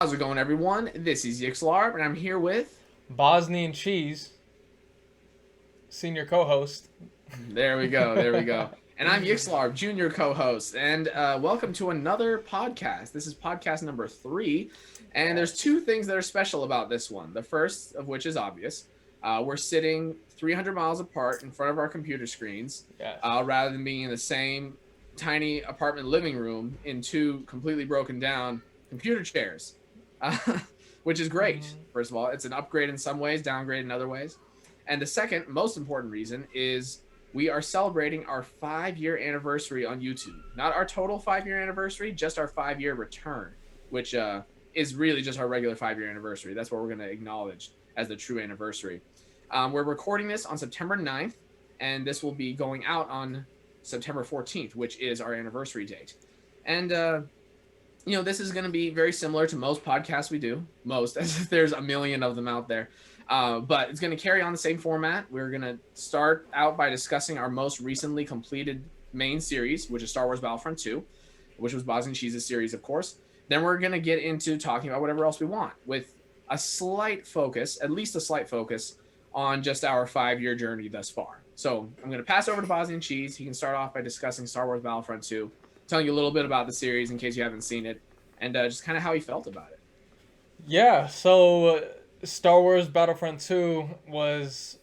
How's it going, everyone? This is Yxlarb, and I'm here with. Bosniancheese, senior co-host. There we go, there we go. And I'm Yxlarb, junior co-host, and welcome to another podcast. This is podcast number 3, and there's Yes. two things that are special about this one. The first of which is obvious. We're sitting 300 miles apart in front of our computer screens, Yes. rather than being in the same tiny apartment living room in two completely broken down computer chairs, uh, which is great. First of all, it's an upgrade in some ways, downgrade in other ways. And the second, most important reason is we are celebrating our 5-year anniversary on YouTube. Not our total 5-year anniversary, just our 5-year return, which is really just our regular 5-year anniversary. That's what we're going to acknowledge as the true anniversary. We're recording this on September 9th, and this will be going out on September 14th, which is our anniversary date. And, this is going to be very similar to most podcasts we do. Most, as if there's a million of them out there. But it's going to carry on the same format. We're going to start out by discussing our most recently completed main series, which is Star Wars Battlefront 2, which was Bosniancheese's series, of course. Then we're going to get into talking about whatever else we want, with a slight focus, at least a slight focus, on just our 5-year journey thus far. So I'm going to pass over to Bosniancheese. He can start off by discussing Star Wars Battlefront 2, telling you a little bit about the series in case you haven't seen it, and just kind of how he felt about it. Yeah. So, Star Wars Battlefront 2 was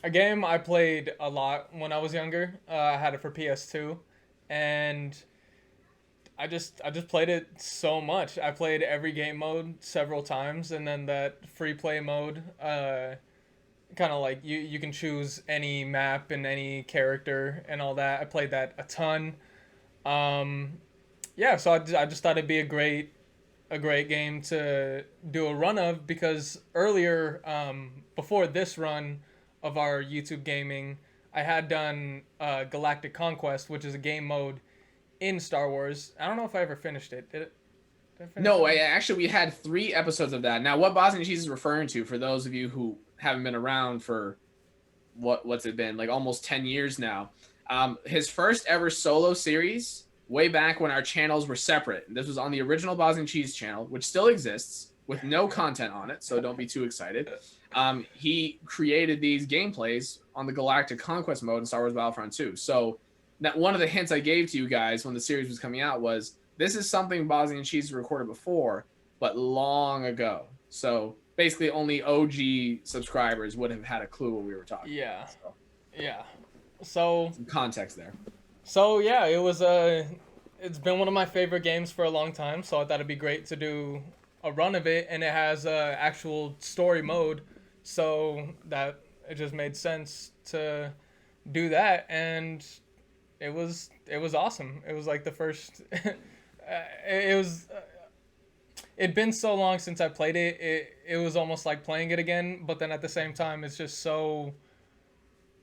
a game I played a lot when I was younger. I had it for PS2, and I just played it so much. I played every game mode several times, and then that free play mode. Kind of like you can choose any map and any character and all that. I played that a ton. Um, yeah, so I just thought it'd be a great game to do a run of because earlier, before this run of our YouTube gaming, I had done Galactic Conquest, which is a game mode in Star Wars. I don't know if I ever finished it. Did I finish No, that one? actually, we had 3 episodes of that. Now, what Bosnian Cheese is referring to, for those of you who haven't been around for what's it been, like almost 10 years now, his first ever solo series, way back when our channels were separate. This was on the original Bosnian Cheese channel, which still exists with no content on it, so don't be too excited. He created these gameplays on the Galactic Conquest mode in Star Wars Battlefront 2. So that one of the hints I gave to you guys when the series was coming out was this is something Bosnian Cheese recorded before, but long ago. So basically, only OG subscribers would have had a clue what we were talking Yeah, about. So yeah. So some context there. so yeah, it's been one of my favorite games for a long time. So I thought it'd be great to do a run of it, and it has a actual story mode, so that it just made sense to do that, and it was awesome. It was like the first. It was. It'd been so long since I played it. It was almost like playing it again, but then at the same time, it's just so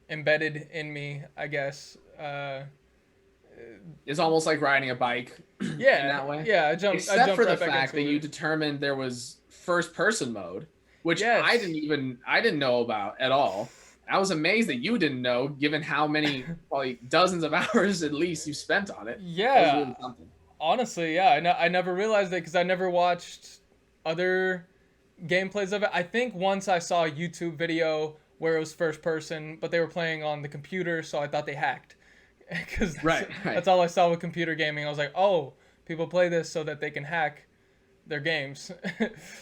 embedded in me, I guess. It's almost like riding a bike in Yeah, that way. yeah. I Except for jumped the right back fact that into you it. determined there was first person mode, which Yes. I didn't know about at all. I was amazed that you didn't know, given how many, probably dozens of hours at least you spent on it. That was Yeah. really something. Honestly, yeah. I never realized it because I never watched other gameplays of it. I think once I saw a YouTube video where it was first person, but they were playing on the computer, so I thought they hacked. Because Right, right. that's all I saw with computer gaming. I was like, oh, people play this so that they can hack their games.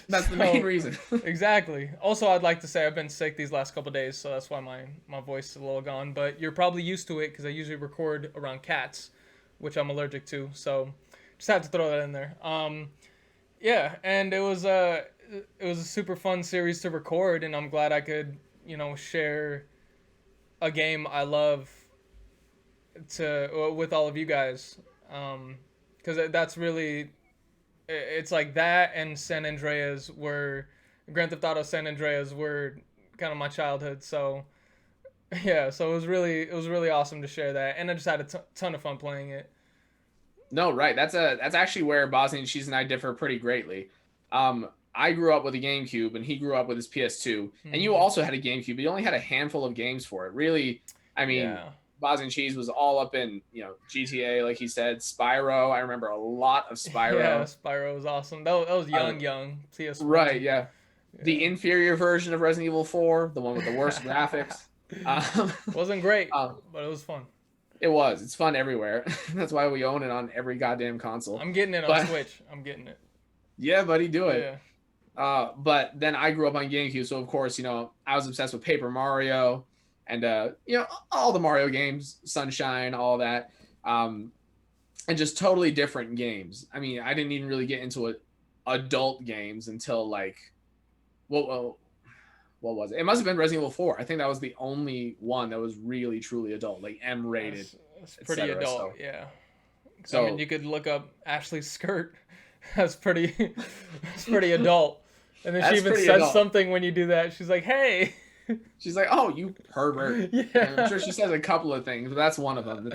That's the main So reason. exactly. Also, I'd like to say I've been sick these last couple days, so that's why my voice is a little gone. But you're probably used to it because I usually record around cats, which I'm allergic to. So just had to throw that in there. Yeah, and it was a super fun series to record, and I'm glad I could share a game I love to with all of you guys. Because that's really it's like that and San Andreas were Grand Theft Auto San Andreas were kind of my childhood. So yeah, so it was really awesome to share that, and I just had a ton of fun playing it. No, right. That's actually where Bosnian Cheese and I differ pretty greatly. I grew up with a GameCube, and he grew up with his PS2, and you Hmm. also had a GameCube, but you only had a handful of games for it. Really, I mean, Yeah. Bosniancheese was all up in, GTA, like he said. Spyro, I remember a lot of Yeah, Spyro. Spyro was awesome. That was Uh, young right, PS1. yeah. The Yeah. inferior version of Resident Evil 4, the one with the worst graphics. Um, Wasn't great, um, but it was fun. it was. It's fun everywhere. That's why we own it on every goddamn console. I'm getting it on But Switch. I'm getting it. yeah, buddy, do it. Yeah. But then I grew up on GameCube, so of course, I was obsessed with Paper Mario and all the Mario games, Sunshine, all that, um, and just totally different games. I mean, I didn't even really get into adult games until like what was it? It must have been Resident Evil 4. I think that was the only one that was really truly adult, like M rated, That's pretty etc. adult. Yeah. I mean, So you could look up Ashley's skirt. That's pretty. That's pretty adult. And then she that's even pretty says adult. something when you do that. She's like, "Hey." She's like, "Oh, you pervert." And I'm Yeah. sure she says a couple of things, but that's one of them.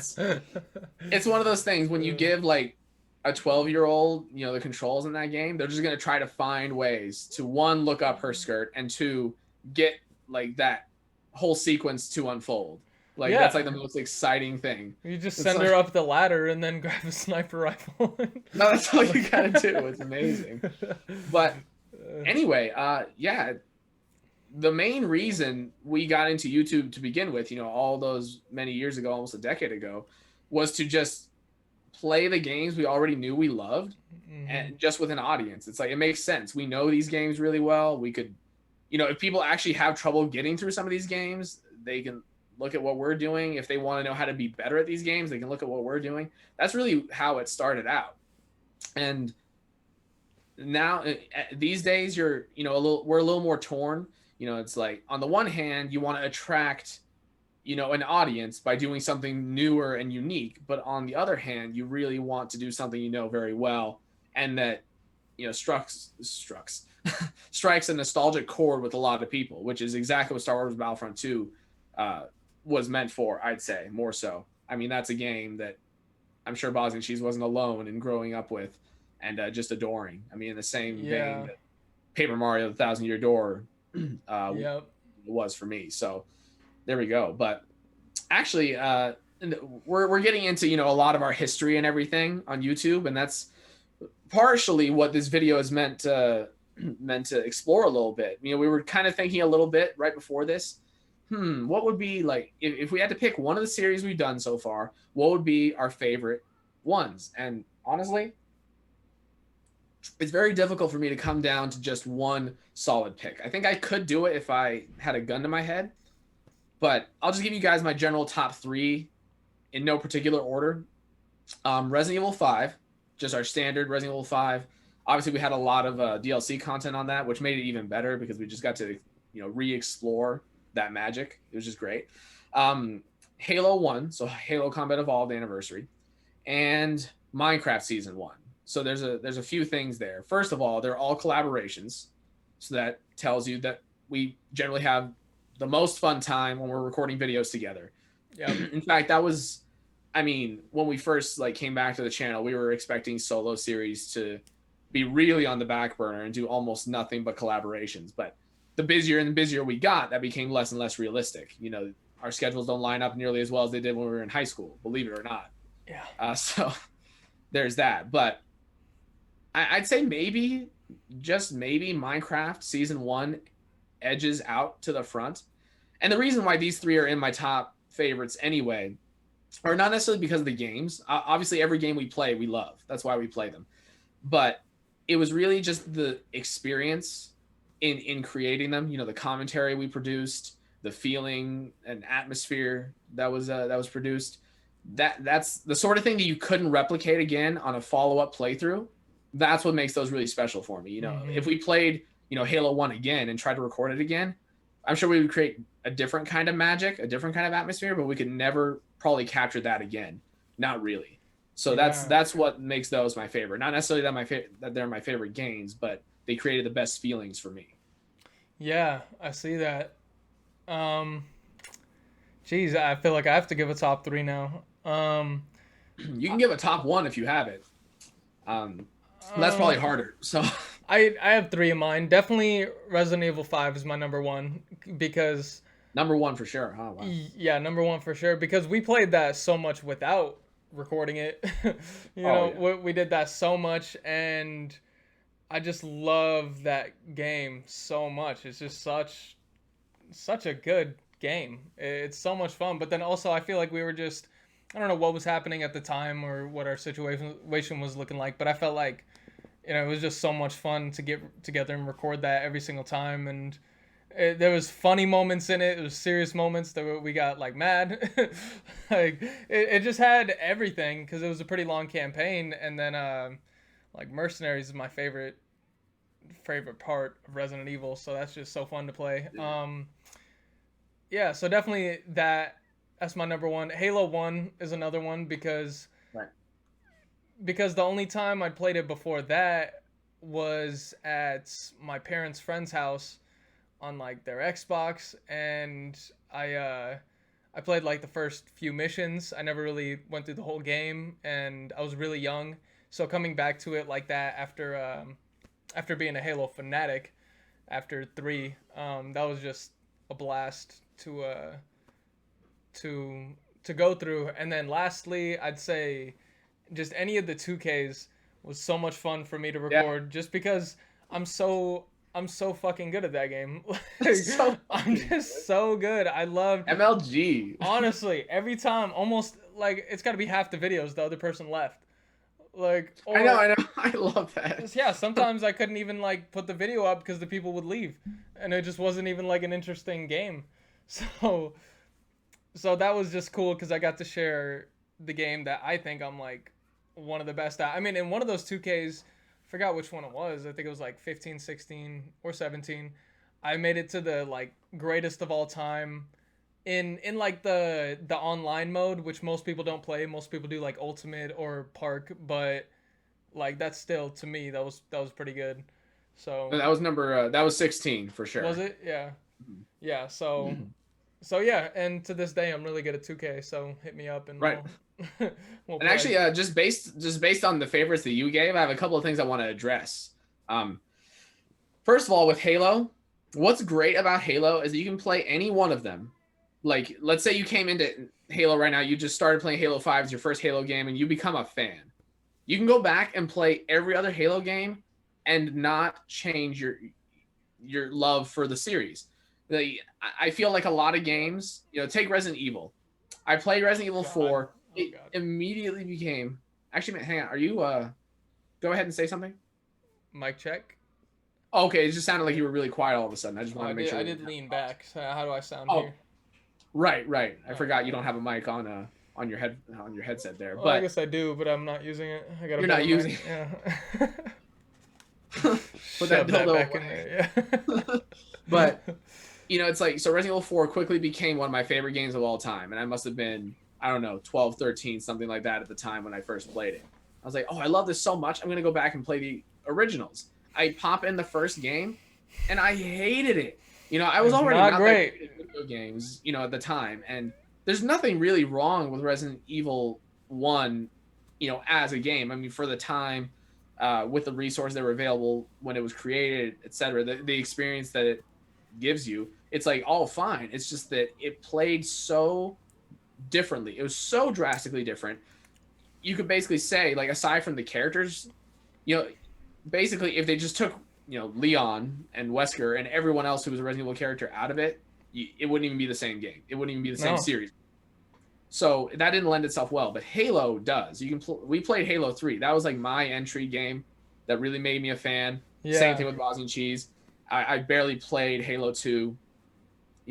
It's one of those things when you give like a 12-year-old, the controls in that game, they're just gonna try to find ways to, one, look up her skirt, and two, get like that whole sequence to unfold. Like that's like Yeah. the most exciting thing. You just It's send like, her up the ladder and then grab a sniper rifle. no, that's all you gotta do. It's amazing. But anyway, yeah, the main reason we got into YouTube to begin with, all those many years ago, almost a decade ago, was to just play the games we already knew we loved, and just with an audience. It's like, it makes sense. We know these games really well. We could, if people actually have trouble getting through some of these games, they can look at what we're doing. If they want to know how to be better at these games, they can look at what we're doing. That's really how it started out. And now these days we're a little more torn. It's like, on the one hand, you want to attract an audience by doing something newer and unique, but on the other hand, you really want to do something very well, and that strikes a nostalgic chord with a lot of people, which is exactly what Star Wars Battlefront 2 was meant for. I'd say more so. I mean, that's a game that I'm sure Bosniancheese wasn't alone in growing up with and just adoring. I mean, in the same vein Yeah. that Paper Mario: The Thousand Year Door Yep. was for me. So there we go. But actually, we're getting into a lot of our history and everything on YouTube, and that's partially what this video is meant to explore a little bit. We were kind of thinking a little bit right before this. What would be like if we had to pick one of the series we've done so far? What would be our favorite ones? And honestly, it's very difficult for me to come down to just one solid pick. I think I could do it if I had a gun to my head, but I'll just give you guys my general top three in no particular order. Resident Evil 5, just our standard Resident Evil 5. Obviously, we had a lot of DLC content on that, which made it even better because we just got to re-explore that magic. It was just great. Halo 1, so Halo Combat Evolved Anniversary, and Minecraft Season 1. So there's a few things there. First of all, they're all collaborations, so that tells you that we generally have the most fun time when we're recording videos together. Yeah. In fact, that was, I mean, when we first came back to the channel, we were expecting solo series to be really on the back burner and do almost nothing but collaborations. But the busier and busier we got, that became less and less realistic. Our schedules don't line up nearly as well as they did when we were in high school, believe it or not. Yeah. So there's that. But I'd say maybe, just maybe, Minecraft Season 1 edges out to the front. And the reason why these three are in my top favorites anyway are not necessarily because of the games. Obviously, every game we play, we love. That's why we play them. But it was really just the experience in creating them. The commentary we produced, the feeling and atmosphere that was produced. That's the sort of thing that you couldn't replicate again on a follow-up playthrough. That's what makes those really special for me. If we played Halo 1 again and tried to record it again, I'm sure we would create a different kind of magic, a different kind of atmosphere, but we could never probably capture that again. Not really. So that's what makes those my favorite. Not necessarily that they're my favorite games, but they created the best feelings for me. Yeah, I see that. Geez, I feel like I have to give a top three now. You can give a top one if you have it. That's probably harder. So I have three in mind. Definitely Resident Evil 5 is my number one because Number one for sure. Oh wow. Yeah, number one for sure because we played that so much without recording it. Oh yeah. We did that so much, and I just love that game so much. It's just such a good game. It's so much fun. But then also, I feel like we were just, I don't know what was happening at the time or what our situation was looking like, but I felt like, it was just so much fun to get together and record that every single time. And there was funny moments in it. There was serious moments that we got like mad. Like it just had everything because it was a pretty long campaign. And then like Mercenaries is my favorite part of Resident Evil, so that's just so fun to play. Yeah, so definitely that's my number one. Halo 1 is another one Right. because the only time I'd played it before that was at my parents' friend's house on like their Xbox, and I played like the first few missions. I never really went through the whole game, and I was really young. So coming back to it like that after being a Halo fanatic after 3, that was just a blast to to go through. And then lastly, I'd say just any of the 2Ks was so much fun for me to Yeah. record just because I'm so I'm so fucking good at that game. Like, So I'm fucking good. just so good. I love MLG. honestly every time almost like it's got to be half the videos the other person left. Like I know, or I know. I love that. yeah, sometimes I couldn't even like put the video up because the people would leave and it just wasn't even like an interesting game. So so that was just cool because I got to share the game that I think I'm like one of the best at. I mean, in one of those 2Ks, forgot which one it was. I think it was like 15, 16, or 17. I made it to the like greatest of all time in like the online mode, which most people don't play. Most people do like ultimate or park, but like that's still to me that was pretty good. So That was that was 16 for was sure. it? Yeah. Yeah, so yeah, and to this day I'm really good at 2K, so hit me up and Right. we'll And play. actually, just based on the favorites that you gave, I have a couple of things I want to address. Um, First of all, with Halo, what's great about Halo is that you can play any one of them. Like, let's say you came into Halo right now, you just started playing Halo 5 as your first Halo game, and you become a fan. You can go back and play every other Halo game and not change your love for the series. I feel like a lot of games, take Resident Evil. I played Resident Evil God. 4. Oh It god. immediately became. Actually, hang on. Are you go ahead and say something? Mic check. Okay, it just sounded like you were really quiet all of a sudden. I just Oh, wanted to make sure I we didn't did have lean problems. back. So how do I sound Oh, here? right, right. I Oh forgot you don't god. have a mic on your headset there. Well, I But guess I do, but I'm not using it. I got a you're better not mic. using Yeah. put that Shove that dildo back in away. there. Yeah. But it's like, so Resident Evil 4 quickly became one of my favorite games of all time, and I must have been, I don't know, 12, 13, something like that at the time when I first played it. I was like, "Oh, I love this so much. I'm going to go back and play the originals." I pop in the first game and I hated it. I was It's already not not that great. great at video games, at the time, and there's nothing really wrong with Resident Evil 1, as a game. I mean, for the time, with the resources that were available when it was created, etc., the experience that it gives you, it's like all fine. It's just that it played so differently. It was so drastically different. You could basically say, like, aside from the characters, you know, basically if they just took, Leon and Wesker and everyone else who was a Resident Evil character out of it, it wouldn't even be the same game. It wouldn't even be the same No. series. So that didn't lend itself well, but Halo does. We played Halo 3. That was like my entry game that really made me a fan. Same Yeah. thing with Bosniancheese. I barely played Halo 2.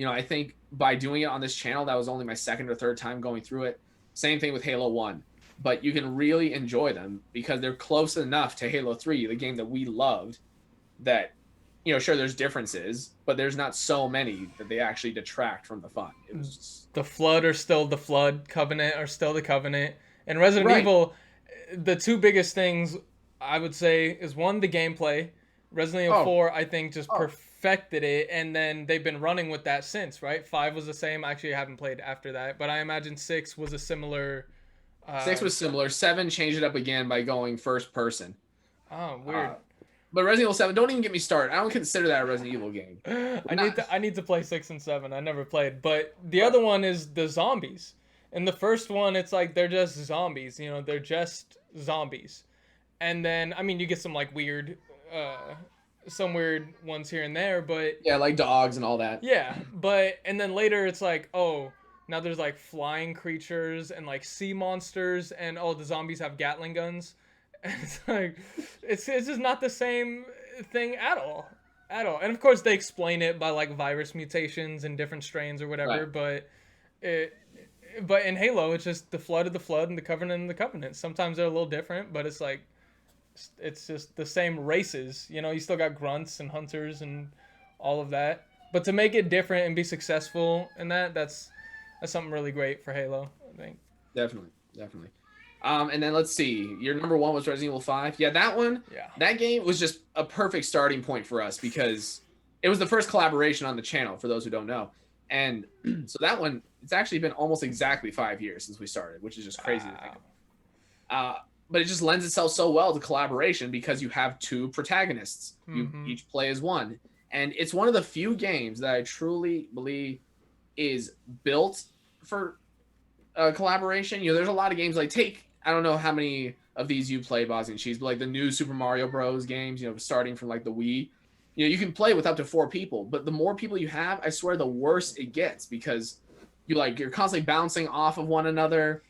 I think by doing it on this channel, that was only my second or third time going through it. Same thing with Halo 1. But you can really enjoy them because they're close enough to Halo 3, the game that we loved, that, sure, there's differences, but there's not so many that they actually detract from the fun. It was just, The Flood are still the Flood, Covenant are still the Covenant. And Resident right. Evil, the two biggest things I would say is one, the gameplay. Resident Evil Oh, 4, I think, just oh, perfected it, and then they've been running with that since, right? 5 was the same. Actually, I haven't played after that, but I imagine 6 was a similar. 6 Uh, was similar. 7 changed it up again by going first person. oh, Uh, weird. But Resident Evil 7, don't even get me started. I don't consider that a Resident Evil game. I We're not. need to play 6 and 7. I never played, but the Bro. other one is the zombies. In the first one, it's like they're just zombies. You know, they're just zombies. And then I mean, you get some like uh, some weird ones here and there, but Yeah, like dogs and all that. yeah. But and then later it's like, oh, now there's like flying creatures and like sea monsters, and oh, the zombies have Gatling guns. And it's like, it's just not the same thing at all. And of course they explain it by like virus mutations and different strains or whatever. Right. It, but in Halo, it's just the flood of the flood and the covenant and the covenant. Sometimes they're a little different, but it's like it's just the same races. You know, you still got grunts and hunters and all of that. But to make it different and be successful in that's something really great for Halo, I think. Definitely, definitely. And then let's see. Your number one was Resident Evil 5. Yeah, that one. Yeah. That game was just a perfect starting point for us because it was the first collaboration on the channel. For those who don't know, and so that one, it's actually been almost exactly 5 years since we started, which is just crazy to think of. But it just lends itself so well to collaboration because you have two protagonists. You each play as one, and it's one of the few games that I truly believe is built for collaboration. You know, there's a lot of games like I don't know how many of these you play, Bosniancheese, but like the new Super Mario Bros. Games, you know, starting from like the Wii, you know, you can play with up to 4 people, but the more people you have, I swear, the worse it gets because you're constantly bouncing off of one another.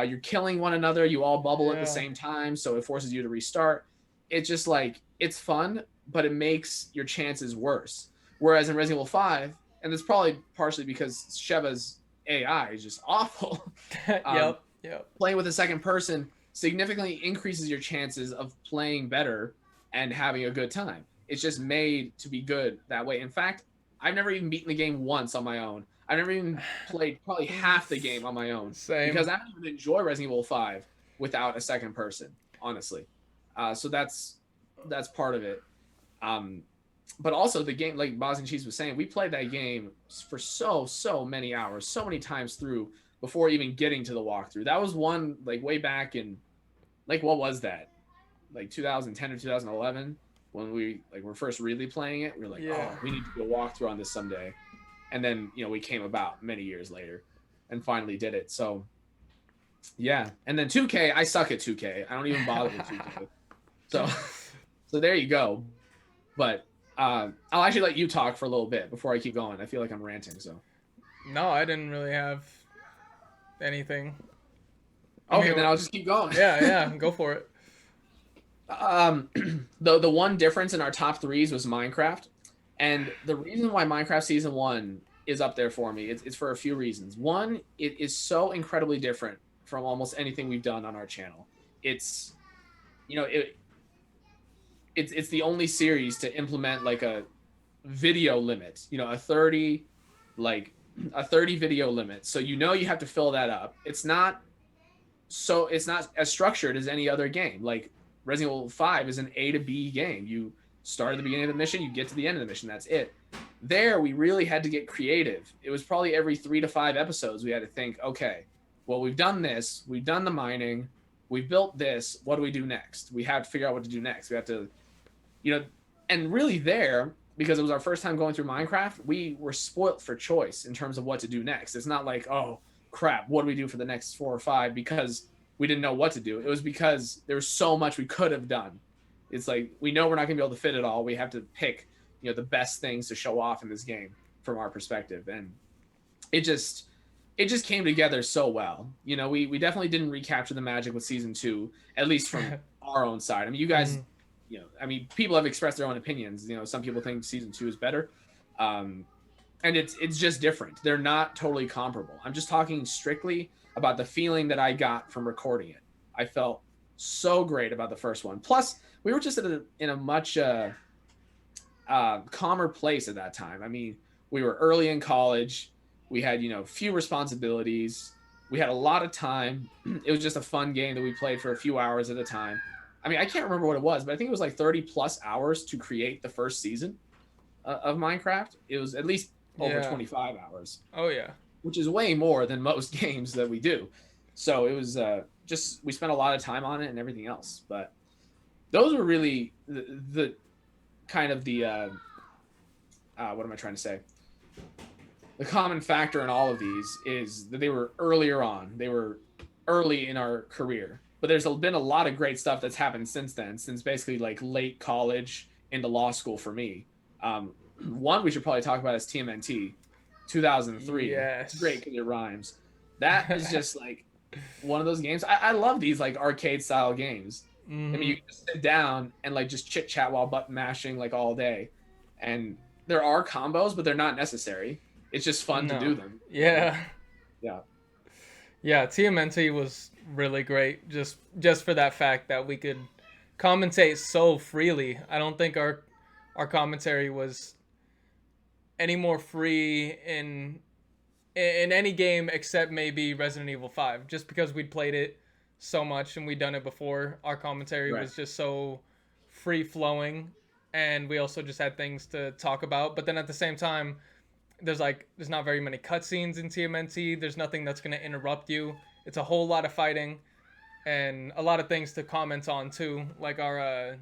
You're killing one another. You all bubble at the same time, so it forces you to restart. It's just like it's fun, but it makes your chances worse. Whereas in Resident Evil 5, and it's probably partially because Sheva's AI is just awful. Yep. Playing with a second person significantly increases your chances of playing better and having a good time. It's just made to be good that way. In fact, I've never even beaten the game once on my own. I've never even played probably half the game on my own. Same. Because I don't even enjoy Resident Evil 5 without a second person, honestly. So that's part of it. But also the game, like Bosniancheese was saying, we played that game for so many hours, so many times through before even getting to the walkthrough. That was one like way back in, like, what was that? Like 2010 or 2011 when we like were first really playing it. We were like, oh, we need to do a walkthrough on this someday. And then, you know, we came about many years later and finally did it. So yeah. And then 2K, I suck at 2K. I don't even bother with 2K. So there you go. But I'll actually let you talk for a little bit before I keep going. I feel like I'm ranting. So no, I didn't really have anything. Okay, then I'll just keep going. Yeah, go for it. The one difference in our top threes was Minecraft, and the reason why Minecraft Season 1 is up there for me, it's for a few reasons. One, it is so incredibly different from almost anything we've done on our channel. It's, you know, it's the only series to implement like a video limit, you know, a 30 video limit. So you know you have to fill that up. It's not as structured as any other game. Like Resident Evil 5 is an A to B game. You start at the beginning of the mission, you get to the end of the mission, that's it. There, we really had to get creative. It was probably every 3 to 5 episodes we had to think, okay, well, we've done this, we've done the mining, we've built this, what do we do next? We have to figure out what to do next. We have to, you know, and really there, because it was our first time going through Minecraft, we were spoilt for choice in terms of what to do next. It's not like, oh, crap, what do we do for the next 4 or 5? Because we didn't know what to do. It was because there was so much we could have done. It's like, we know we're not going to be able to fit it all. We have to pick, you know, the best things to show off in this game from our perspective. And it just came together so well. You know, we definitely didn't recapture the magic with Season 2, at least from our own side. I mean, you guys, you know, I mean, people have expressed their own opinions. You know, some people think Season 2 is better. And it's just different. They're not totally comparable. I'm just talking strictly about the feeling that I got from recording it. I felt so great about the first one. Plus, we were just in a much calmer place at that time. I mean, we were early in college. We had, you know, few responsibilities. We had a lot of time. It was just a fun game that we played for a few hours at a time. I mean, I can't remember what it was, but I think it was like 30 plus hours to create the first season of Minecraft. It was at least over 25 hours. Oh, yeah. Which is way more than most games that we do. So it was just, we spent a lot of time on it and everything else. But those were really the kind of the what am I trying to say? The common factor in all of these is that they were earlier on. They were early in our career. But there's been a lot of great stuff that's happened since then, since basically like late college into law school for me. One we should probably talk about is TMNT 2003. It's great Yes. because it rhymes. That is just like one of those games. I love these like arcade style games. I mean, Hmm. you can just sit down and like just chit chat while button mashing like all day, and there are combos, but they're not necessary. It's just fun to No. do them. So Yeah. yeah, Yeah, TMNT was really great just for that fact that we could commentate so freely. I don't think our commentary was any more free in any game except maybe Resident Evil 5, just because we'd played it so much and we'd done it before. Our commentary right. was just so free flowing, and we also just had things to talk about. But then at the same time, there's not very many cutscenes in TMNT. There's nothing that's gonna interrupt you. It's a whole lot of fighting and a lot of things to comment on too, like our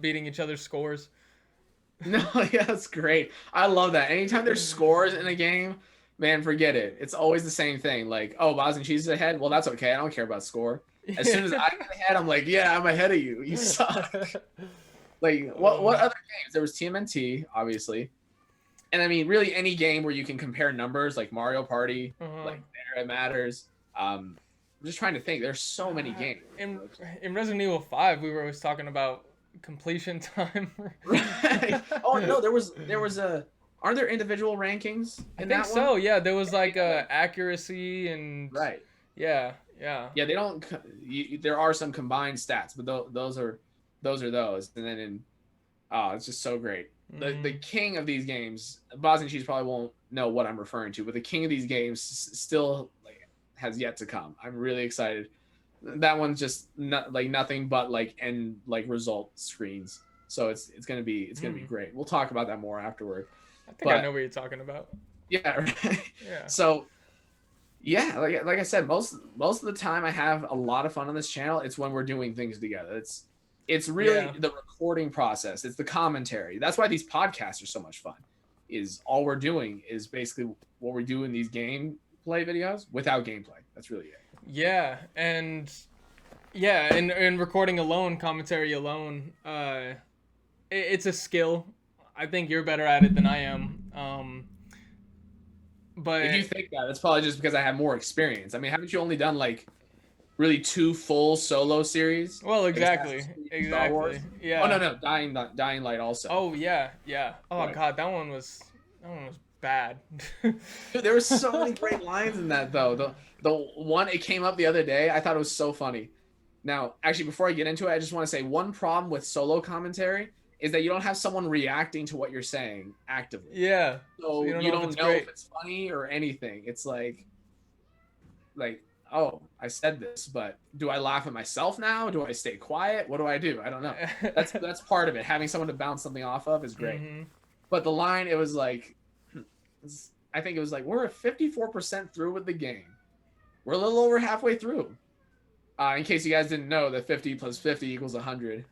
beating each other's scores. No, yeah, that's great. I love that. Anytime there's scores in a game, man, forget it. It's always the same thing. Like, oh, Bosniancheese is ahead. Well, that's okay. I don't care about score. As soon as I get ahead, I'm like, yeah, I'm ahead of you. You suck. Like, what uh, other games? There was TMNT, obviously, and I mean, really any game where you can compare numbers, like Mario Party, uh-huh. like there it matters. I'm just trying to think. There's so many games. In in Resident Evil 5, we were always talking about completion time. Right. Oh no, there was a. Aren't there individual rankings I in think that one? so. Yeah, there was like Yeah, accuracy and right. yeah, yeah. Yeah, they don't. There are some combined stats, but those are those. And then in oh, it's just so great. The Hmm. king of these games, Bosnian Cheese probably won't know what I'm referring to, but the king of these games still like has yet to come. I'm really excited. That one's just not like nothing but like end like result screens. So it's gonna be Hmm. great. We'll talk about that more afterward. I think I know But what you're talking about. yeah, right. Yeah. So yeah, like I said, most of the time I have a lot of fun on this channel. It's when we're doing things together. It's really Yeah. the recording process. It's the commentary. That's why these podcasts are so much fun. Is all we're doing is basically what we do in these gameplay videos without gameplay. That's really it. Yeah, and yeah, and recording alone, commentary alone, it's a skill. I think you're better at it than I am. If But you think that, it's probably just because I have more experience. I mean, haven't you only done like really two full solo series, well, like exactly, Assassin's Creed, and Star exactly. Wars? Oh no, Yeah. no, Dying Light also. Oh yeah, yeah. Oh Right. god, that one was bad. Dude, there were so many great lines in that though. The one it came up the other day, I thought it was so funny. Now, actually, before I get into it, I just want to say one problem with solo commentary is that you don't have someone reacting to what you're saying actively. Yeah. So you So don't you know if don't it's know if great. it's funny or anything. It's like, oh, I said this, but do I laugh at myself now? Do I stay quiet? What do I do? I don't know. That's part of it. Having someone to bounce something off of is great. Mhm. But the line, it was like, I think it was like, we're at 54% through with the game. We're a little over halfway through. In case you guys didn't know that 50 plus 50 equals 100.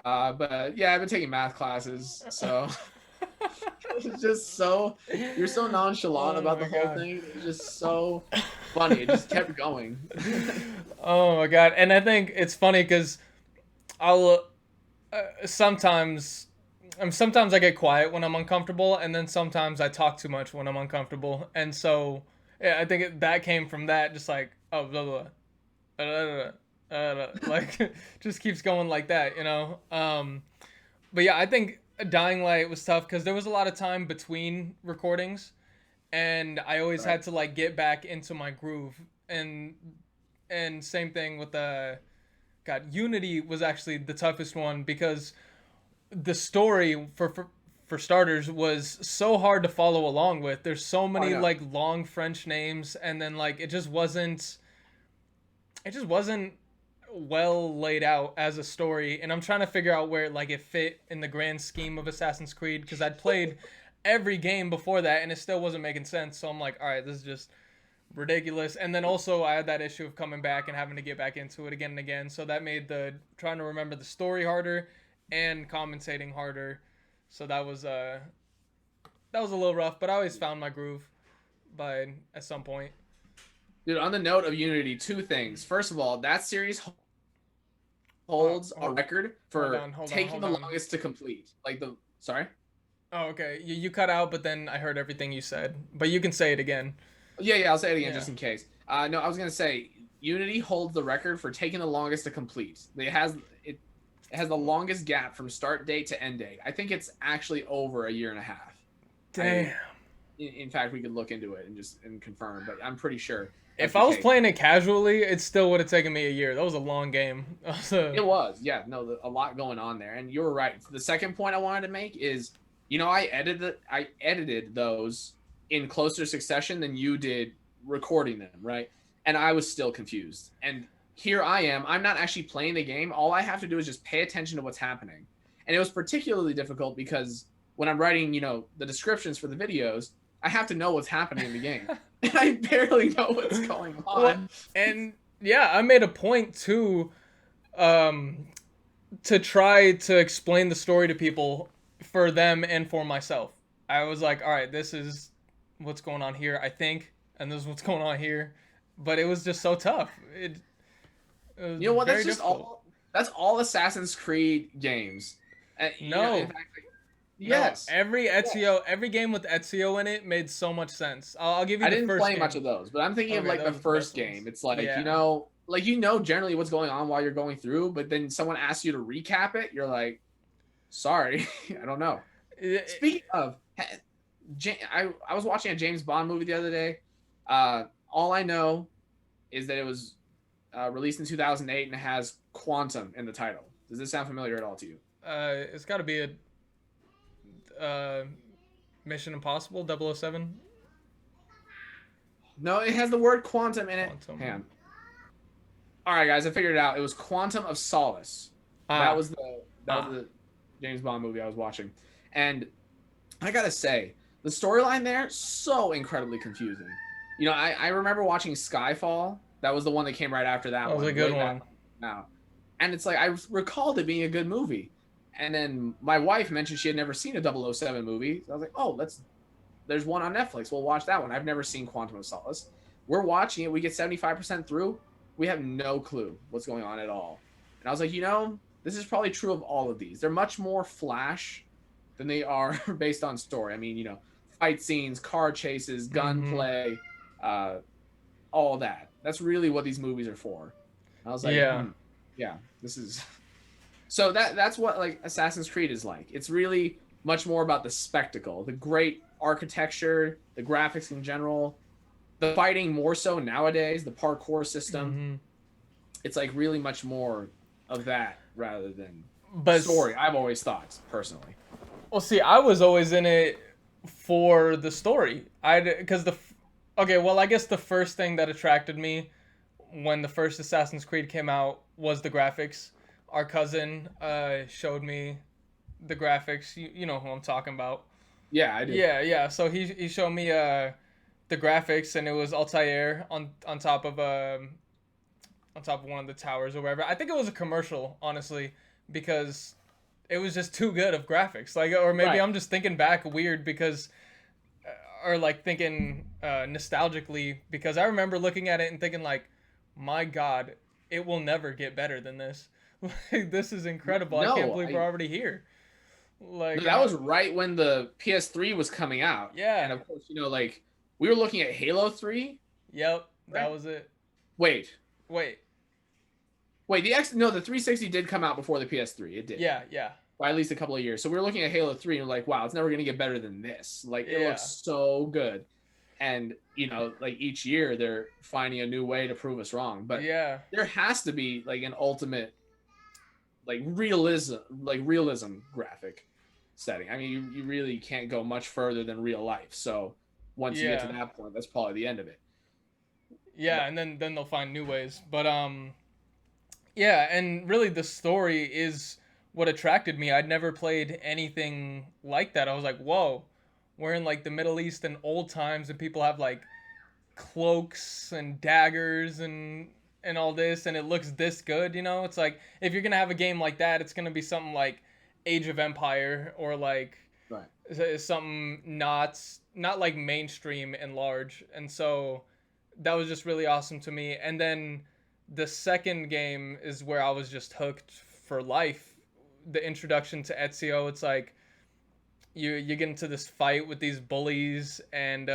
But yeah, I've been taking math classes, so it's just so you're so nonchalant Oh about the my whole god. thing. It's just so funny. It just kept going. Oh my god. And I think it's funny cuz I'll sometimes sometimes I get quiet when I'm uncomfortable, and then sometimes I talk too much when I'm uncomfortable. And so yeah, I think that came from that, just like oh blah blah, blah, blah, blah, blah, like just keeps going like that, you know. But yeah, I think Dying Light was tough because there was a lot of time between recordings, and I always Right. had to like get back into my groove. And same thing with the God, Unity was actually the toughest one because the story for starters was so hard to follow along with. There's so Oh, I many know. like long French names, and then like it just wasn't well laid out as a story, and I'm trying to figure out where like it fit in the grand scheme of Assassin's Creed because I'd played every game before that and it still wasn't making sense. So I'm like, all right, this is just ridiculous. And then also I had that issue of coming back and having to get back into it again and again. So that made the trying to remember the story harder and commentating harder. So that was a little rough, but I always found my groove by at some point. Dude, on the note of Unity, two things. First of all, that series holds a record for taking hold the on. longest to complete. Like the sorry. Oh, okay. You cut out, but then I heard everything you said. But you can say it again. Yeah, I'll say it again Yeah. just in case. No, I was gonna say Unity holds the record for taking the longest to complete. It has the longest gap from start date to end date. I think it's actually over a year and a half. Damn. In fact, we could look into it and just confirm, but I'm pretty sure that's If the I was case. playing it casually, it still would have taken me a year. That was a long game. It was, yeah, no, a lot going on there, and you were right. The second point I wanted to make is, I edited those in closer succession than you did recording them, right? And I was still confused. And here I am. I'm not actually playing the game. All I have to do is just pay attention to what's happening. And it was particularly difficult because when I'm writing, the descriptions for the videos, I have to know what's happening in the game. And I barely know what's going Well, on. and yeah, I made a point um, to try to explain the story to people for them and for myself. I was like, all right, this is what's going on here, I think, and this is what's going on here. But it was just so tough. It was You know what? very difficult. That's all Assassin's Creed games. In No, fact, no. yes, Every yes. Ezio, every game with Ezio in it made so much sense. I'll give you I the didn't first play much game. of those, but I'm thinking of Okay, like the those are the best first ones. game. It's like Yeah. generally what's going on while you're going through, but then someone asks you to recap it. You're like, sorry, I don't know. Speaking of, I was watching a James Bond movie the other day. All I know is that it was released in 2008 and it has Quantum in the title. Does this sound familiar at all to you? It's got to be a Mission Impossible 007 No, it has the word quantum in it. Hang Quantum. on. All right, guys, I figured it out. It was Quantum of Solace. That Ah, was ah. the James Bond movie I was watching, and I gotta say the storyline there so incredibly confusing. I remember watching Skyfall. That was the one that came right after that That was a one, good way back one. now, and it's like I recalled it being a good movie, and then my wife mentioned she had never seen a 007 movie. So I was like, oh, there's one on Netflix. We'll watch that one. I've never seen Quantum of Solace. We're watching it. We get 75% through. We have no clue what's going on at all. And I was like, this is probably true of all of these. They're much more flash than they are based on story. I mean, fight scenes, car chases, Mm-hmm. gunplay, uh, all that. That's really what these movies are for. And I was like, Yeah. yeah, this is so that's what like Assassin's Creed is like. It's really much more about the spectacle, the great architecture, the graphics in general, the fighting more so nowadays, the parkour system. Mm-hmm. It's like really much more of that rather than But story. I've always thought personally. well, see, I was always in it for the story. I because okay, well, I guess the first thing that attracted me when the first Assassin's Creed came out was the graphics. Our cousin showed me the graphics. You know who I'm talking about. Yeah, I do. Yeah, yeah. So he showed me the graphics, and it was Altair on top of one of the towers or whatever. I think it was a commercial, honestly, because it was just too good of graphics. Like, or maybe Right. I'm just thinking back weird because, or like thinking nostalgically because I remember looking at it and thinking like, my God, it will never get better than this. Like, this is incredible. I can't No, believe we're I already here. no, Like, that was right when the PS3 was coming out. yeah, And of course, like we were looking at Halo 3, yep, that right? was it. Wait. Wait, Wait, the 360 did come out before the PS3. It did. yeah, yeah, By at least a couple of years. So we were looking at Halo 3 and we're like, wow, it's never going to get better than this. Like, it looks yeah, so good. And, like each year they're finding a new way to prove us wrong. But yeah. there has to be like an ultimate, like realism graphic setting. I mean, you really can't go much further than real life. So once you get to Yeah, that point, that's probably the end of it. yeah, But and then they'll find new ways. But yeah, and really the story is what attracted me. I'd never played anything like that. I was like, whoa, we're in like the Middle East and old times, and people have like cloaks and daggers and all this, and it looks this good. It's like if you're gonna have a game like that, it's gonna be something like Age of Empire or like Right. something not like mainstream and large. And so that was just really awesome to me. And then the second game is where I was just hooked for life. The introduction to Ezio, it's like you get into this fight with these bullies, and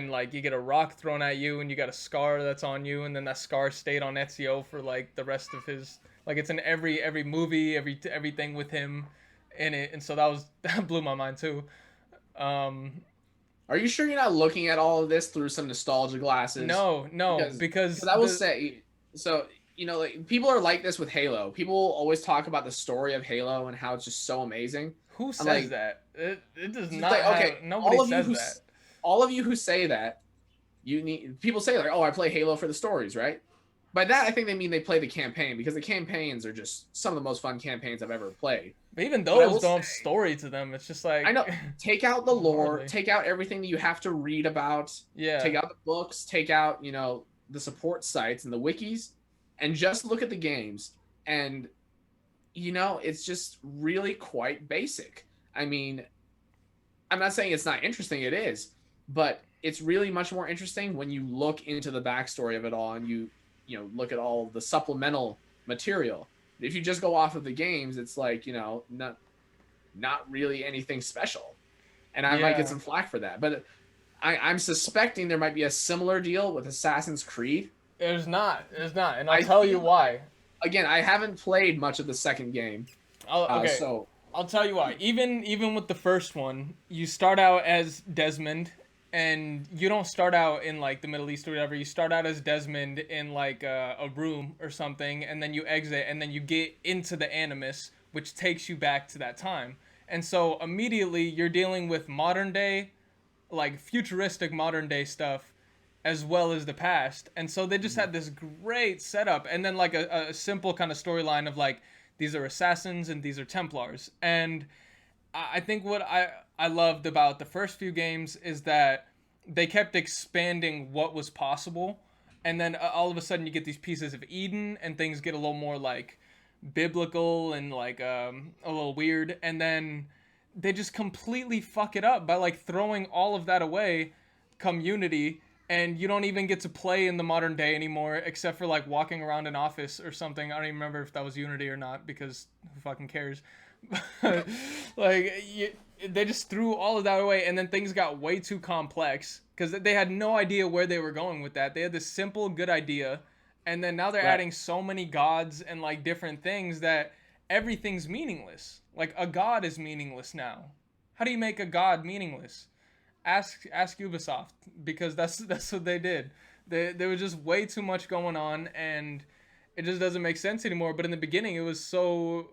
like you get a rock thrown at you, and you got a scar that's on you, and then that scar stayed on Ezio for like the rest of his, like it's in every movie, everything with him in it. And so that blew my mind too. um Are you sure you're not looking at all of this through some nostalgia glasses? no, Because because I will the say, so like people are like this with Halo. People always talk about the story of Halo and how it's just so amazing. who I'm says like, that? It does it's not like okay, have, nobody says that. all of you who say that, you need people say like, oh, I play Halo for the stories, right? By that I think they mean they play the campaign, because the campaigns are just some of the most fun campaigns I've ever played. But even But I those will don't say, have story to them. It's just I like know, take out the lore, hardly. take out everything that you have to read about, Yeah. take out the books, take out, the support sites and the wikis, and just look at the games. And, it's just really quite basic. I mean, I'm not saying it's not interesting, it is, but it's really much more interesting when you look into the backstory of it all, and look at all the supplemental material. If you just go off of the games, it's like, not really anything special. And I might get Yeah. some flack for that. But I'm suspecting there might be a similar deal with Assassin's Creed. There's not. There's not. And I'll I tell you feel, why. again, I haven't played much of the second game. Okay. So, I'll tell you why. Even with the first one, you start out as Desmond, and you don't start out in like the Middle East or whatever. You start out as Desmond in like a room or something, and then you exit, and then you get into the Animus, which takes you back to that time. And so immediately you're dealing with modern day, like futuristic modern day stuff, as well as the past. And so they just had this great setup, and then like a simple kind of storyline of like these are assassins and these are Templars. And I think what I loved about the first few games is that they kept expanding what was possible, and then all of a sudden you get these pieces of Eden, and things get a little more like biblical and like a little weird, and then they just completely fuck it up by like throwing all of that away come Unity, and you don't even get to play in the modern day anymore except for like walking around an office or something. I don't even remember if that was Unity or not, because who fucking cares. like they just threw all of that away, and then things got way too complex because they had no idea where they were going with that. They had this simple good idea, and then now they're right. adding so many gods and like different things that everything's meaningless. Like a god is meaningless now. How do you make a god meaningless? Ask Ubisoft, because that's what they did. There was just way too much going on, and it just doesn't make sense anymore. But in the beginning, it was so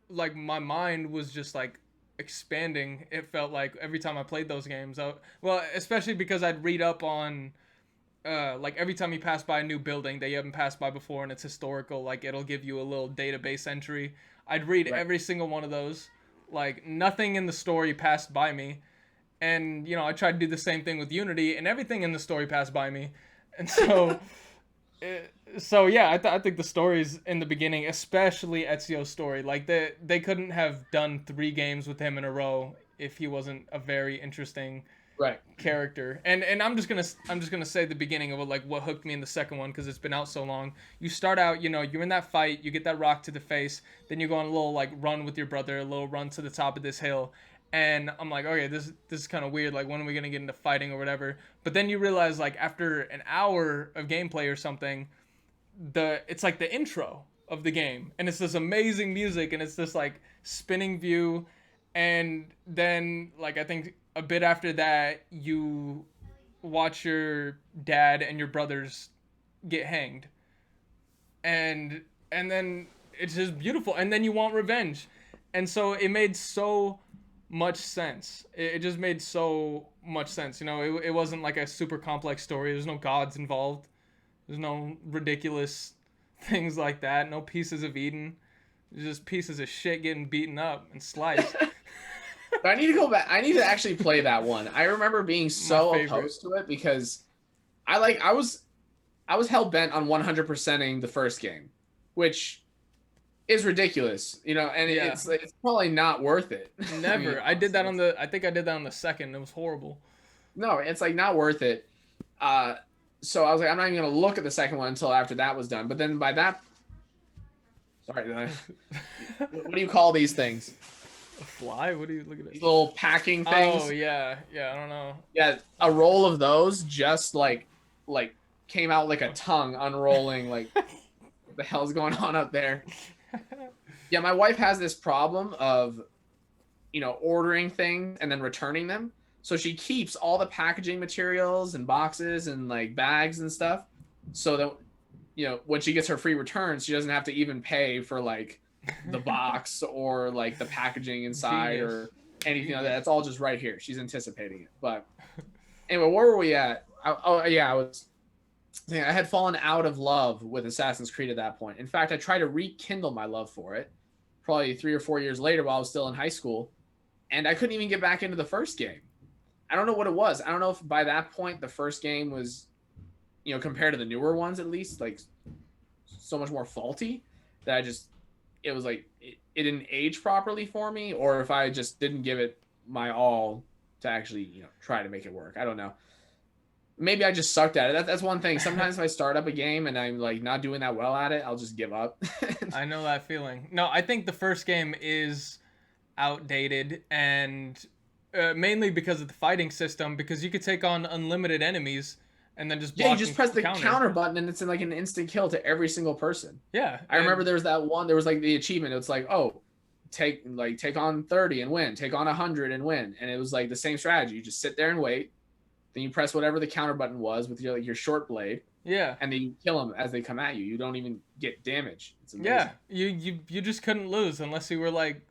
like my mind was just like expanding. It felt like every time I played those games. Well, especially because I'd read up on like every time you pass by a new building that you haven't passed by before and it's historical, like it'll give you a little database entry. I'd read Right. every single one of those. Like nothing in the story passed by me, and I tried to do the same thing with Unity, and everything in the story passed by me. And so yeah, I think the stories in the beginning, especially Ezio's story, like they couldn't have done 3 games with him in a row if he wasn't a very interesting Right. character. And I'm just gonna say the beginning of what hooked me in the second one, because it's been out so long. You start out, you're in that fight, you get that rock to the face, then you go on a little like run with your brother, a little run to the top of this hill. And I'm like, okay, this is kind of weird. Like, when are we gonna get into fighting or whatever? But then you realize, like, after an hour of gameplay or something, it's like the intro of the game, and it's this amazing music, and it's this like spinning view, and then like I think a bit after that you watch your dad and your brothers get hanged, and then it's just beautiful, and then you want revenge. And so it made so much sense. It just made so much sense. It wasn't like a super complex story. There's no gods involved. There's no ridiculous things like that. No pieces of Eden. There's just pieces of shit getting beaten up and sliced. But I need to go back. I need to actually play that one. I remember being My so favorite. opposed to it because I was hell bent on 100%ing the first game, which is ridiculous, and Yeah. it's probably not worth it. I mean, Never. I did honestly, that on the. I think I did that on the second. It was horrible. no, it's like not worth it. Uh, so I was like, I'm not even gonna look at the second one until after that was done. But then by that, sorry, what do you call these things? A fly? What are you looking at? These little packing Oh things. yeah, yeah. I don't know. Yeah, a roll of those just like came out like a tongue unrolling. Like what the hell's going on up there? Yeah, my wife has this problem of ordering things and then returning them. So she keeps all the packaging materials and boxes and like bags and stuff so that when she gets her free returns, she doesn't have to even pay for like the box or like the packaging inside Genius. or anything like Genius. that. It's all just right here. She's anticipating it. But anyway, where were we at? Oh yeah, I had fallen out of love with Assassin's Creed at that point. In fact, I tried to rekindle my love for it probably 3 or 4 years later while I was still in high school, and I couldn't even get back into the first game. I don't know what it was. I don't know if by that point the first game was, compared to the newer ones at least, like so much more faulty that it was like it didn't age properly for me, or if I just didn't give it my all to actually try to make it work. I don't know. Maybe I just sucked at it. That's one thing. Sometimes if I start up a game and I'm like not doing that well at it, I'll just give up. I know that feeling. No, I think the first game is outdated and mainly because of the fighting system. Because you could take on unlimited enemies and then just Yeah, you block just and press the counter. counter button and it's in like an instant kill to every single person. Yeah, I remember there was that one. There was like the achievement. It's like, oh, take on 30 and win. Take on 100 and win. And it was like the same strategy. You just sit there and wait. Then you press whatever the counter button was with your short blade, yeah, and then you kill them as they come at you. You don't even get damage. It's yeah. amazing. You just couldn't lose unless you were like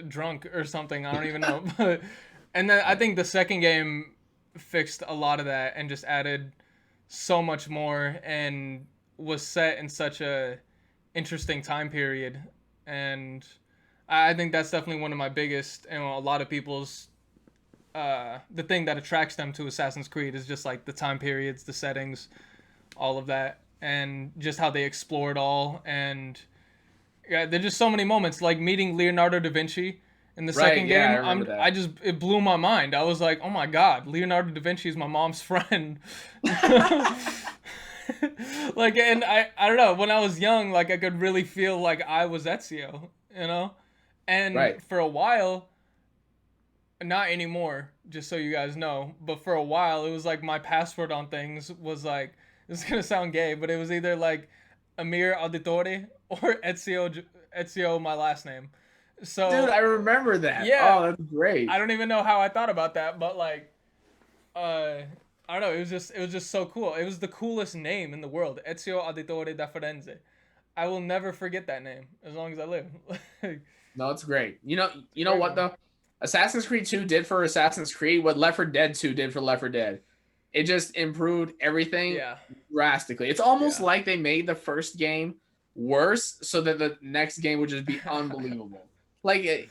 drunk or something. I don't even know. But and then I Yeah. think the second game fixed a lot of that and just added so much more and was set in such a interesting time period. And I think that's definitely one of my biggest and a lot of people's the thing that attracts them to Assassin's Creed is just like the time periods, the settings, all of that, and just how they explore it all. And yeah, there's just so many moments like meeting Leonardo da Vinci in the Right. second Yeah, I game. remember I that. just it blew my mind. I was like, oh my god, Leonardo da Vinci is my mom's friend. Like, and I don't know, when I was young, like I could really feel like I was Ezio, you know. And Right. for a while, not anymore, just so you guys know, but for a while it was like my password on things was like, this is gonna sound gay, but it was either like Amir Auditore or Ezio my last name. Dude, So I remember that. yeah, Oh, that's I great. don't even know how I thought about that, but like I don't know, it was just so cool. It was the coolest name in the world, Ezio Auditore da Firenze. I will never forget that name as long as I live. No, it's great. You know Very what cool. though? Assassin's Creed 2 did for Assassin's Creed what Left 4 Dead 2 did for Left 4 Dead. It just improved everything Yeah. drastically. It's almost Yeah. like they made the first game worse so that the next game would just be unbelievable. Like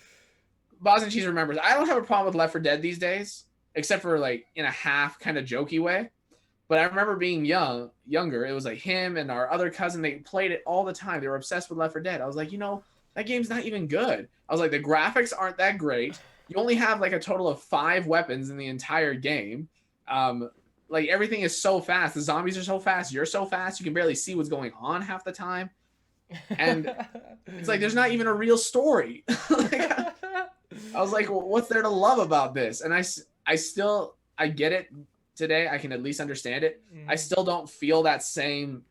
Bosniancheese remembers, I don't have a problem with Left 4 Dead these days, except for like in a half kind of jokey way. But I remember being younger. It was like him and our other cousin. They played it all the time. They were obsessed with Left 4 Dead. I was like, that game's not even good. I was like, the graphics aren't that great. You only have like a total of 5 weapons in the entire game. Um, like everything is so fast. The zombies are so fast. You're so fast. You can barely see what's going on half the time. And it's like there's not even a real story. Like, I was like, well, what's there to love about this? And I get it today. I can at least understand it. I Mhm. still don't feel that same,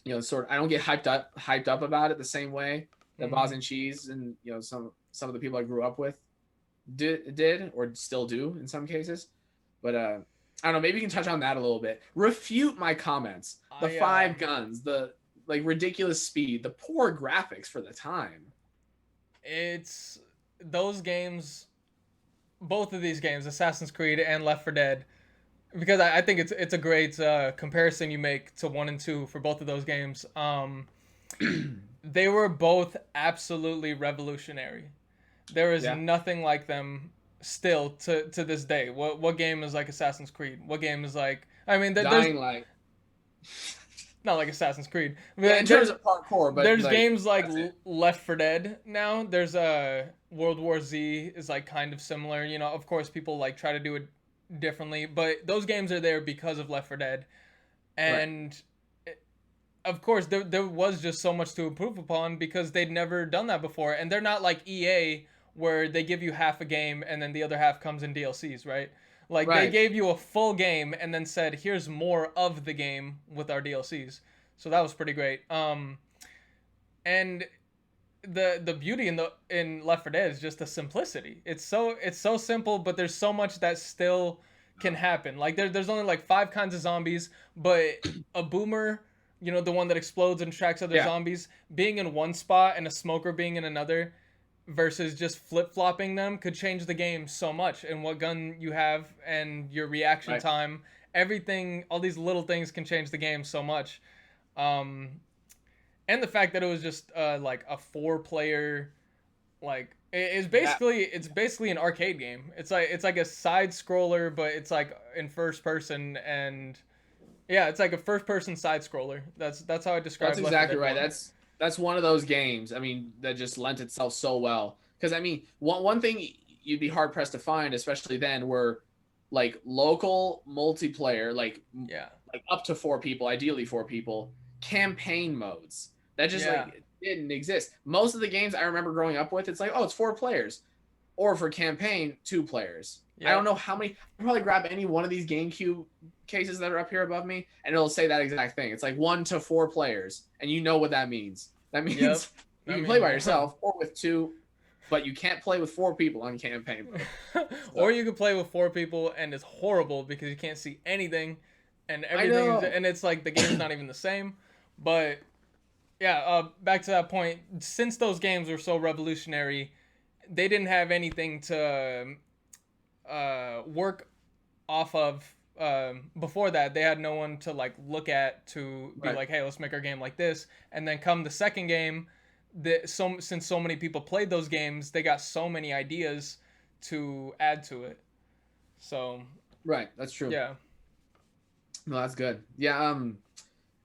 I don't get hyped up about it the same way that Mhm. Bosniancheese and some of the people I grew up with did or still do in some cases. But I don't know. Maybe you can touch on that a little bit. Refute my comments. The I 5 guns, the like ridiculous speed, the poor graphics for the time. it's those games, both of these games, Assassin's Creed and Left 4 Dead, because I think it's a great comparison you make to one and two for both of those games. They were both absolutely revolutionary. There is Yeah. nothing like them still to this day? What game is like Assassin's Creed? What game is like? I mean, there's Dying Light. not like Assassin's Creed. Yeah, in terms of parkour, but There's like games like that's it. Left 4 Dead now. There's a World War Z is like kind of similar. You know, of course, people like try to do it differently, but those games are there because of Left 4 Dead, Right. and of course there was just so much to improve upon because they'd never done that before, and they're not like EA where they give you half a game and then the other half comes in DLCs, right? Like they Right. gave you a full game and then said, "Here's more of the game with our DLCs." So that was pretty great. And the beauty in Left 4 Dead is just the simplicity. It's so simple, but there's so much that still can happen. Like there's only like 5 kinds of zombies, but a boomer, you know, the one that explodes and tracks other Yeah. zombies, being in one spot and a smoker being in another, versus just flip flopping them could change the game so much. And what gun you have and your reaction Right. time, everything, all these little things can change the game so much. Um, and the fact that it was just like a 4 player, like That it's basically an arcade game. It's like a side scroller, but it's like in first person, and yeah, it's like a first person side scroller. That's how I that's describe Left 4 exactly Dead right. 1. That's one of those games. I mean, that just lent itself so well. Because I mean, one thing you'd be hard pressed to find, especially then, were like local multiplayer, Yeah, like up to 4 people, ideally 4 people, campaign modes that just yeah, like didn't exist. Most of the games I remember growing up with, it's like, oh, it's 4 players, or for campaign, 2 players. I yeah, don't know how many. I can probably grab any one of these GameCube cases that are up here above me, and it'll say that exact thing. It's like 1 to 4 players, and you know what that means. That yep. means you I can play mean, by yourself or with 2, but you can't play with 4 people on campaign mode. or So you could play with 4 people and it's horrible because you can't see anything, and I everything is, know. and it's like the game's not even the same. But yeah, back to that point. Since those games were so revolutionary, they didn't have anything to work off of. Before that, they had no one to like look at to be Right. like, "Hey, let's make our game like this." And then come the second game, since so many people played those games, they got so many ideas to add to it. So Right. That's true. yeah, No, that's good. Yeah.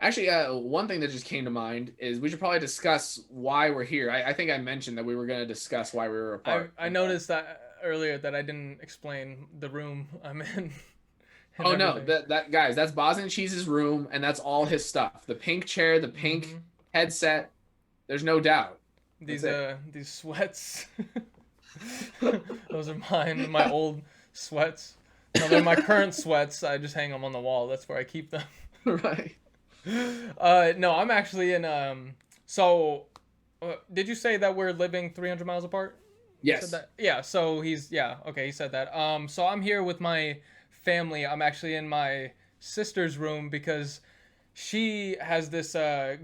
Actually, one thing that just came to mind is we should probably discuss why we're here. I think I mentioned that we were going to discuss why we were apart. I noticed that earlier that I didn't explain the room I'm in and Oh no, everything. that guys, that's Bosniancheese's room, and that's all his stuff. The pink chair, the pink Hmm. headset. There's no doubt. That's it. These sweats. Those are mine. My old sweats. No, they're my current sweats. I just hang them on the wall. That's where I keep them. Right. No, I'm actually in. So, did you say that we're living 300 miles apart? You said Yes. that. Yeah. So he's yeah. Okay, he said that. So I'm here with my family. I'm actually in my sister's room because she has this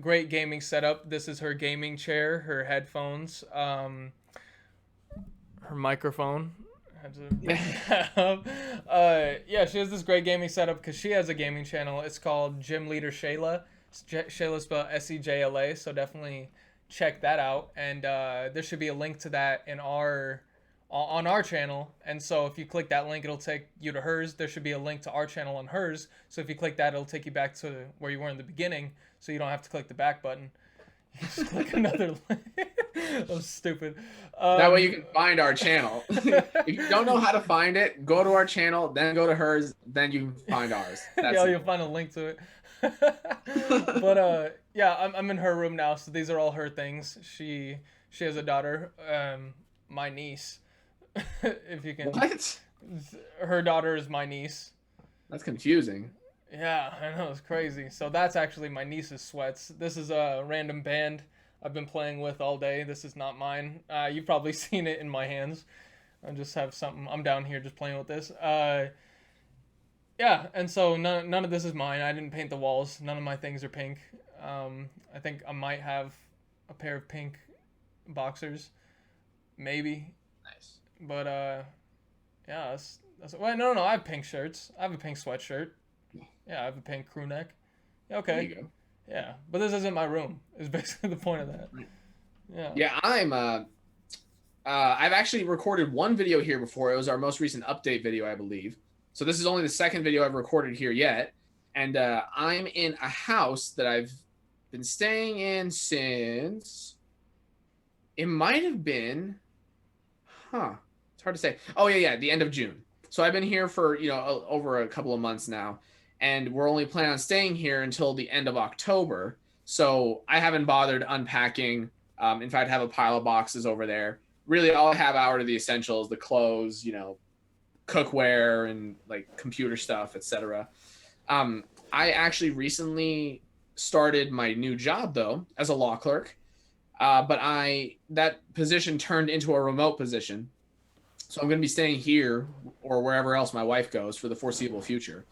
great gaming setup. This is her gaming chair, her headphones, her microphone. I had to bring that up. Yeah, she has this great gaming setup because she has a gaming channel. It's called Gym Leader Shayla. Shayla spelled SEJLA, so definitely check that out. And there should be a link to that in our on our channel. And so if you click that link, it'll take you to hers. There should be a link to our channel on hers. So if you click that, it'll take you back to where you were in the beginning. So you don't have to click the back button. You just click another link. That was stupid. That way you Um, can find our channel. If you don't know how to find it, go to our channel, then go to hers, then you can find ours. That's yeah, you'll simple. find a link to it. But yeah, I'm in her room now, so these are all her things. She has a daughter, my niece. If you can, What? her daughter is my niece. That's confusing. Yeah, I know, it's crazy. So that's actually my niece's sweats. This is a random band I've been playing with all day. This is not mine. You've probably seen it in my hands. I just have something. I'm down here just playing with this. Yeah, and so none of this is mine. I didn't paint the walls. None of my things are pink. I think I might have a pair of pink boxers, maybe. Nice. But yeah, that's well, no. I have pink shirts. I have a pink sweatshirt. Yeah, I have a pink crew neck. Yeah, There okay. you go. Yeah, but this isn't my room. Is basically the point of that. Yeah. Yeah, I've actually recorded one video here before. It was our most recent update video, I believe. So this is only the second video I've recorded here yet. And I'm in a house that I've been staying in since it might have been, it's hard to say. Oh yeah, the end of June. So I've been here for over a couple of months now, and we're only planning on staying here until the end of October. So I haven't bothered unpacking. In fact, I have a pile of boxes over there. Really, all I have out are the essentials, the clothes, cookware and like computer stuff, etc. I actually recently started my new job though as a law clerk, but I that position turned into a remote position, so I'm going to be staying here or wherever else my wife goes for the foreseeable future.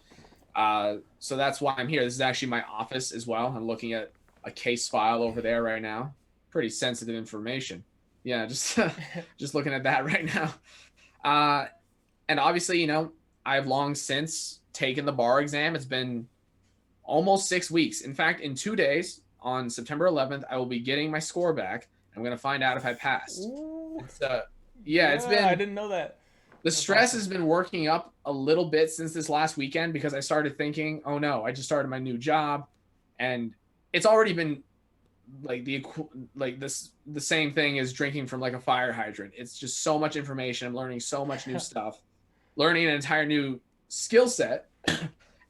So that's why I'm here. This is actually my office as well. I'm looking at a case file over there right now. Pretty sensitive information. Yeah, just just looking at that right now. Uh, and obviously, I've long since taken the bar exam. It's been almost 6 weeks. In fact, in 2 days, on September 11th, I will be getting my score back. I'm going to find out if I passed. Ooh. It's yeah, it's Yeah, I been didn't know that. the That's stress awesome. has been working up a little bit since this last weekend because I started thinking, oh no, I just started my new job, and it's already been like the same thing as drinking from like a fire hydrant. It's just so much information. I'm learning so much new stuff, learning an entire new skill set.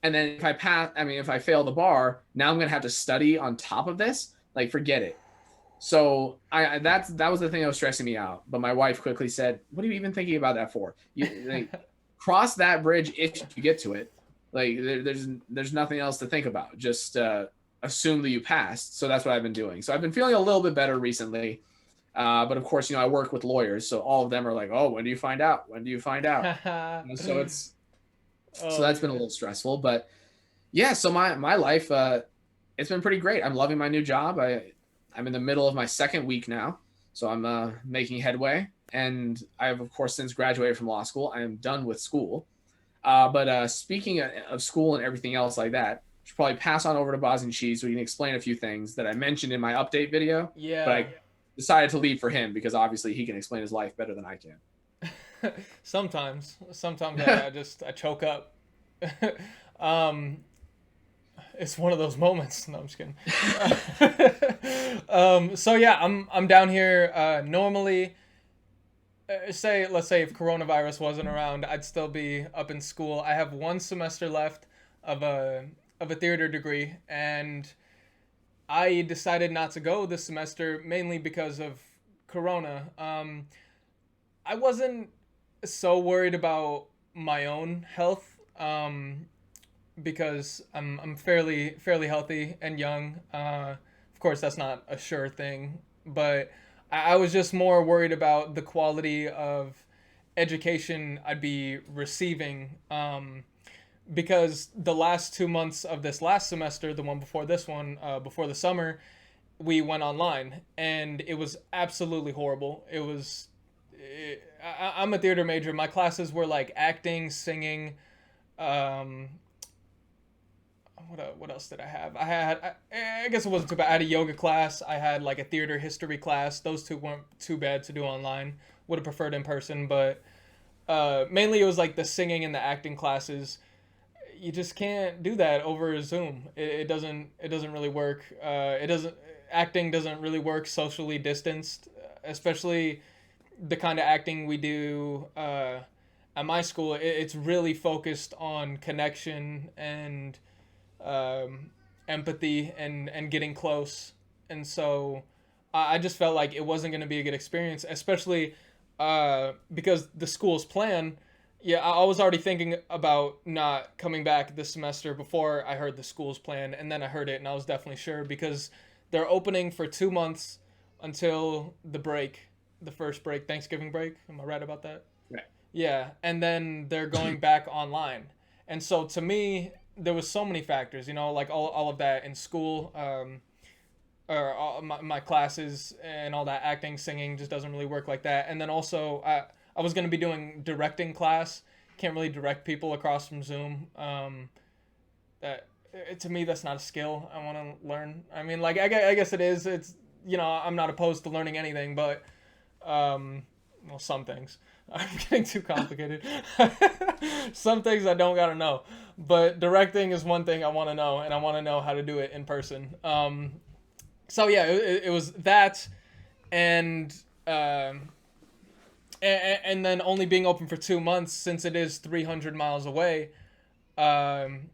And then if I fail the bar, now I'm gonna have to study on top of this. Like, forget it. So that was the thing that was stressing me out. But my wife quickly said, "What are you even thinking about that for? You like, cross that bridge if you get to it. Like there's nothing else to think about. Just assume that you passed." So that's what I've been doing. So I've been feeling a little bit better recently. But of course, I work with lawyers, so all of them are like, "Oh, when do you find out? When do you find out?" So Oh that's been a man. little stressful. But yeah, so my life, it's been pretty great. I'm loving my new job. I'm in the middle of my second week now, so I'm making headway. And I have, of course, since graduated from law school, I am done with school. But speaking of school and everything else like that, I should probably pass on over to Bosniancheese so he can explain a few things that I mentioned in my update video. But Yeah. I decided to leave for him because obviously he can explain his life better than I can. Sometimes I choke up. um, it's one of those moments. No, I'm just kidding. So yeah, I'm down here. Normally, let's say if coronavirus wasn't around, I'd still be up in school. I have one semester left of a theater degree, and I decided not to go this semester mainly because of Corona. I wasn't so worried about my own health, because I'm fairly healthy and young. Of course, that's not a sure thing, but I was just more worried about the quality of education I'd be receiving. Because the last 2 months of this last semester, the one before this one, before the summer, we went online, and it was absolutely horrible. I'm a theater major. My classes were like acting, singing. Um, what else did I have? I guess it wasn't too bad. I had a yoga class. I had like a theater history class. Those two weren't too bad to do online. Would have preferred in person, but mainly it was like the singing and the acting classes. You just can't do that over Zoom. It doesn't really work. It doesn't Acting doesn't really work socially distanced, especially the kind of acting we do at my school. It's really focused on connection and um, empathy and getting close. And so I just felt like it wasn't going to be a good experience, especially because the school's plan. Yeah, I was already thinking about not coming back this semester before I heard the school's plan, and then I heard it, and I was definitely sure because they're opening for 2 months until the break, the first break, Thanksgiving break. Am I right about that? Right. Yeah, and then they're going back online. And so to me, there was so many factors, like all of that in school, or all my classes and all that acting, singing just doesn't really work like that. And then also, I was going to be doing directing class. Can't really direct people across from Zoom. That To me, that's not a skill I want to learn. I mean, like I guess it is. I'm not opposed to learning anything, but um, well, some things. I'm getting too complicated. Some things I don't gotta know, but directing is one thing I want to know, and I want to know how to do it in person. So yeah, it was that, and and then only being open for 2 months since it is 300 miles away. Um,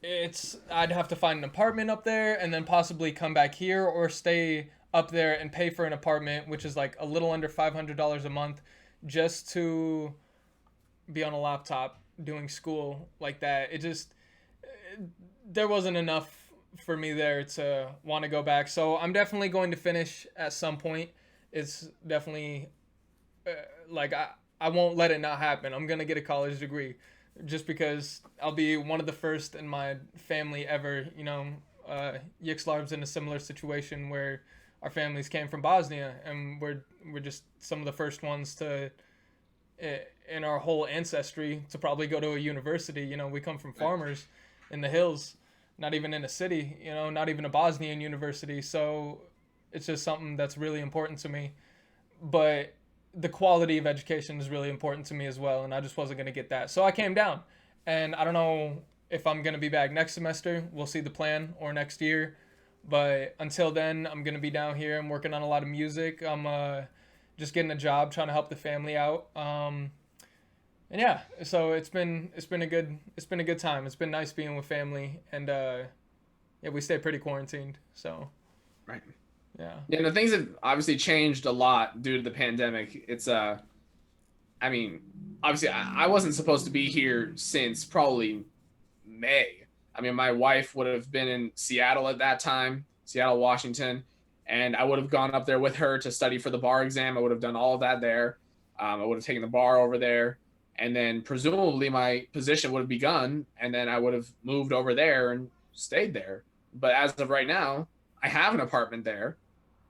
it's I'd have to find an apartment up there and then possibly come back here or stay up there and pay for an apartment, which is like a little under $500 a month, just to be on a laptop doing school like that. It just there wasn't enough for me there to want to go back. So I'm definitely going to finish at some point. It's definitely like I won't let it not happen. I'm gonna get a college degree, just because I'll be one of the first in my family ever. Yxlarb's in a similar situation where our families came from Bosnia, and we're just some of the first ones to in our whole ancestry to probably go to a university. We come from farmers in the hills, not even in a city. Not even a Bosnian university. So it's just something that's really important to me. But the quality of education is really important to me as well, and I just wasn't going to get that. So I came down, and I don't know if I'm going to be back next semester. We'll see the plan, or next year. But until then, I'm going to be down here. I'm working on a lot of music. I'm just getting a job, trying to help the family out. And yeah, so it's been a good time. It's been nice being with family, and yeah, we stay pretty quarantined. So Right. yeah. Yeah, no, things have obviously changed a lot due to the pandemic. I mean, obviously, I wasn't supposed to be here since probably May. I mean, my wife would have been in Seattle at that time, Seattle, Washington, and I would have gone up there with her to study for the bar exam. I would have done all of that there. I would have taken the bar over there, and then presumably my position would have begun, and then I would have moved over there and stayed there. But as of right now, I have an apartment there,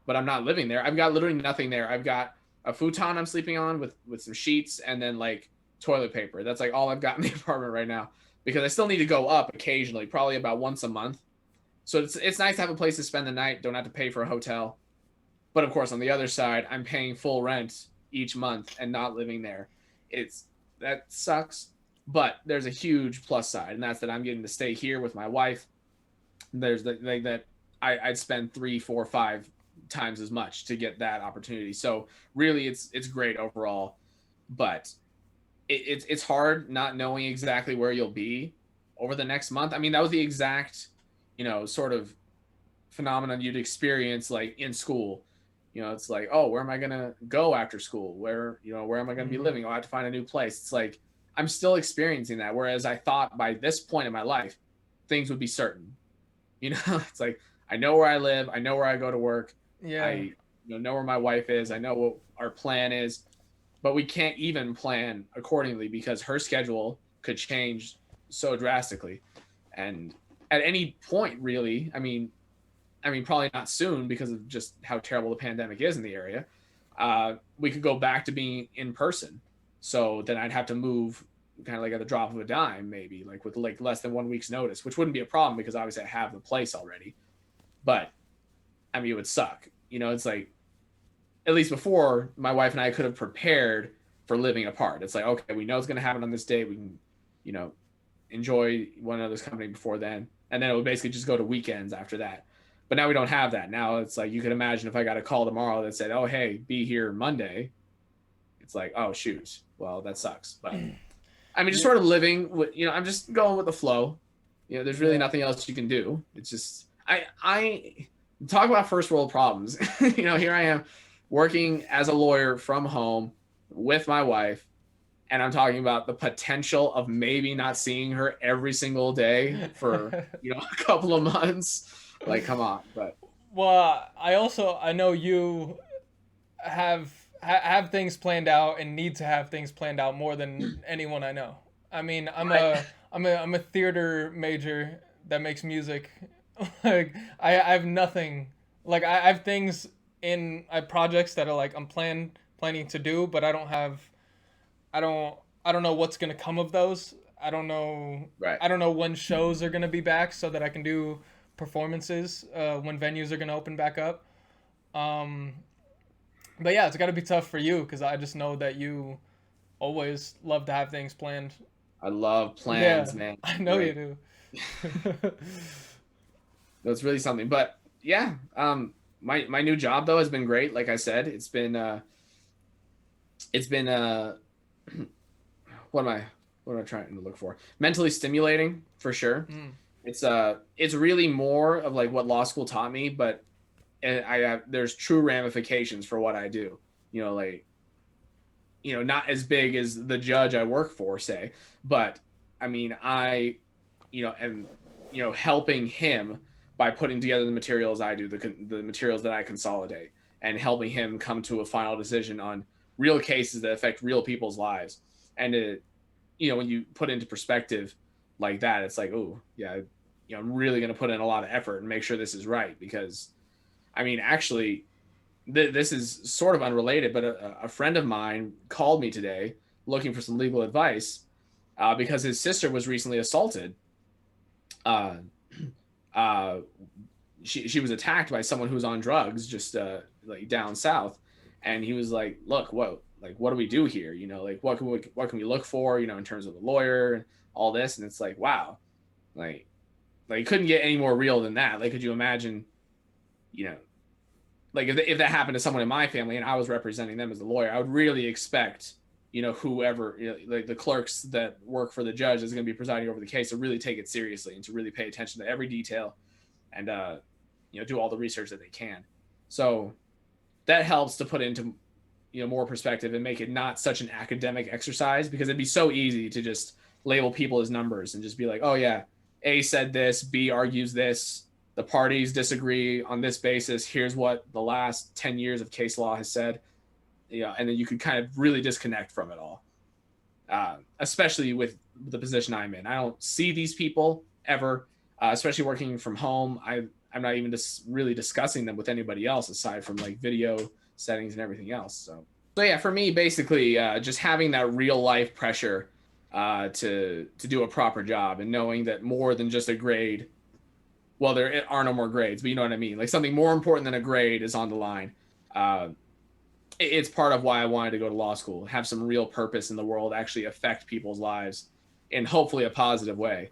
but I'm not living there. I've got literally nothing there. I've got a futon I'm sleeping on with some sheets and then like toilet paper. That's like all I've got in the apartment right now, because I still need to go up occasionally, probably about once a month. So it's nice to have a place to spend the night. Don't have to pay for a hotel. But of course, on the other side, I'm paying full rent each month and not living there. It's That sucks. But there's a huge plus side, and that's that I'm getting to stay here with my wife. There's the like that I'd spend 3, 4, 5 times as much to get that opportunity. So really, it's great overall. But it's hard not knowing exactly where you'll be over the next month. I mean, that was the exact sort of phenomenon you'd experience like in school. It's like, oh, where am I gonna go after school? Where am I gonna be living? Oh, I have to find a new place. It's like I'm still experiencing that. Whereas I thought by this point in my life, things would be certain. It's like I know where I live, I know where I go to work, Yeah. I know where my wife is, I know what our plan is, but we can't even plan accordingly because her schedule could change so drastically, and at any point, really. I mean, probably not soon because of just how terrible the pandemic is in the area. We could go back to being in person, so then I'd have to move kind of like at the drop of a dime, maybe like with like less than 1 week's notice, which wouldn't be a problem because obviously I have the place already. But I mean, it would suck. It's like at least before my wife and I could have prepared for living apart. It's like, okay, we know it's going to happen on this day. We can, you know, enjoy one another's company before then. And then it would basically just go to weekends after that. But now we don't have that. Now it's like you could imagine if I got a call tomorrow that said, oh, hey, be here Monday. It's like, oh, shoot. Well, that sucks. But I mean, just Yeah. sort of living with, I'm just going with the flow. There's really Yeah. nothing else you can do. It's just, I talk about first world problems. Here I am working as a lawyer from home with my wife, and I'm talking about the potential of maybe not seeing her every single day for, a couple of months. Like, come on. But Well, I know you have things planned out and need to have things planned out more than anyone I know. I mean, right. I'm a theater major that makes music. Like I have nothing. Like I have things in projects that are like planning to do, but I don't I don't know what's gonna come of those. Right. I don't know when shows are gonna be back so that I can do performances when venues are gonna open back up. Um, But yeah, it's got to be tough for you because I just know that you always love to have things planned. I love Yeah, plans, man. I know Great. you do. That's really something. But yeah, my new job though has been great. Like I said, it's been what am I what am I trying to look for? Mentally stimulating for sure. Mm. It's really more of like what law school taught me, but I have there's true ramifications for what I do. You know, like not as big as the judge I work for, say, but I mean, am helping him by putting together the materials I do, the materials that I consolidate, and helping him come to a final decision on real cases that affect real people's lives. And when you put into perspective like that, it's like, oh yeah, I'm really going to put in a lot of effort and make sure this is right because, I mean, actually, this is sort of unrelated, but a friend of mine called me today looking for some legal advice because his sister was recently assaulted. Uh, uh, she was attacked by someone who was on drugs just like down south, and he was like, "Look, what do we do here? Like what can we look for? In terms of a lawyer and all this." And it's like, wow, like like it couldn't get any more real than that. Like, could you imagine? You know, like if that happened to someone in my family and I was representing them as a lawyer, I would really expect whoever like the clerks that work for the judge is going to be presiding over the case to really take it seriously and to really pay attention to every detail and do all the research that they can. So that helps to put into more perspective and make it not such an academic exercise because it'd be so easy to just label people as numbers and just be like, oh yeah, A said this, B argues this, the parties disagree on this basis, here's what the last 10 years of case law has said. And then you could kind of really disconnect from it all, especially with the position I'm in. I don't see these people ever, especially working from home. I'm not even just really discussing them with anybody else aside from like video settings and everything else. So yeah, for me, basically, just having that real life pressure to do a proper job and knowing that more than just a grade. Well, there are no more grades, but you know what I mean. Like something more important than a grade is on the line. Uh, it's part of why I wanted to go to law school, have some real purpose in the world, actually affect people's lives in hopefully a positive way.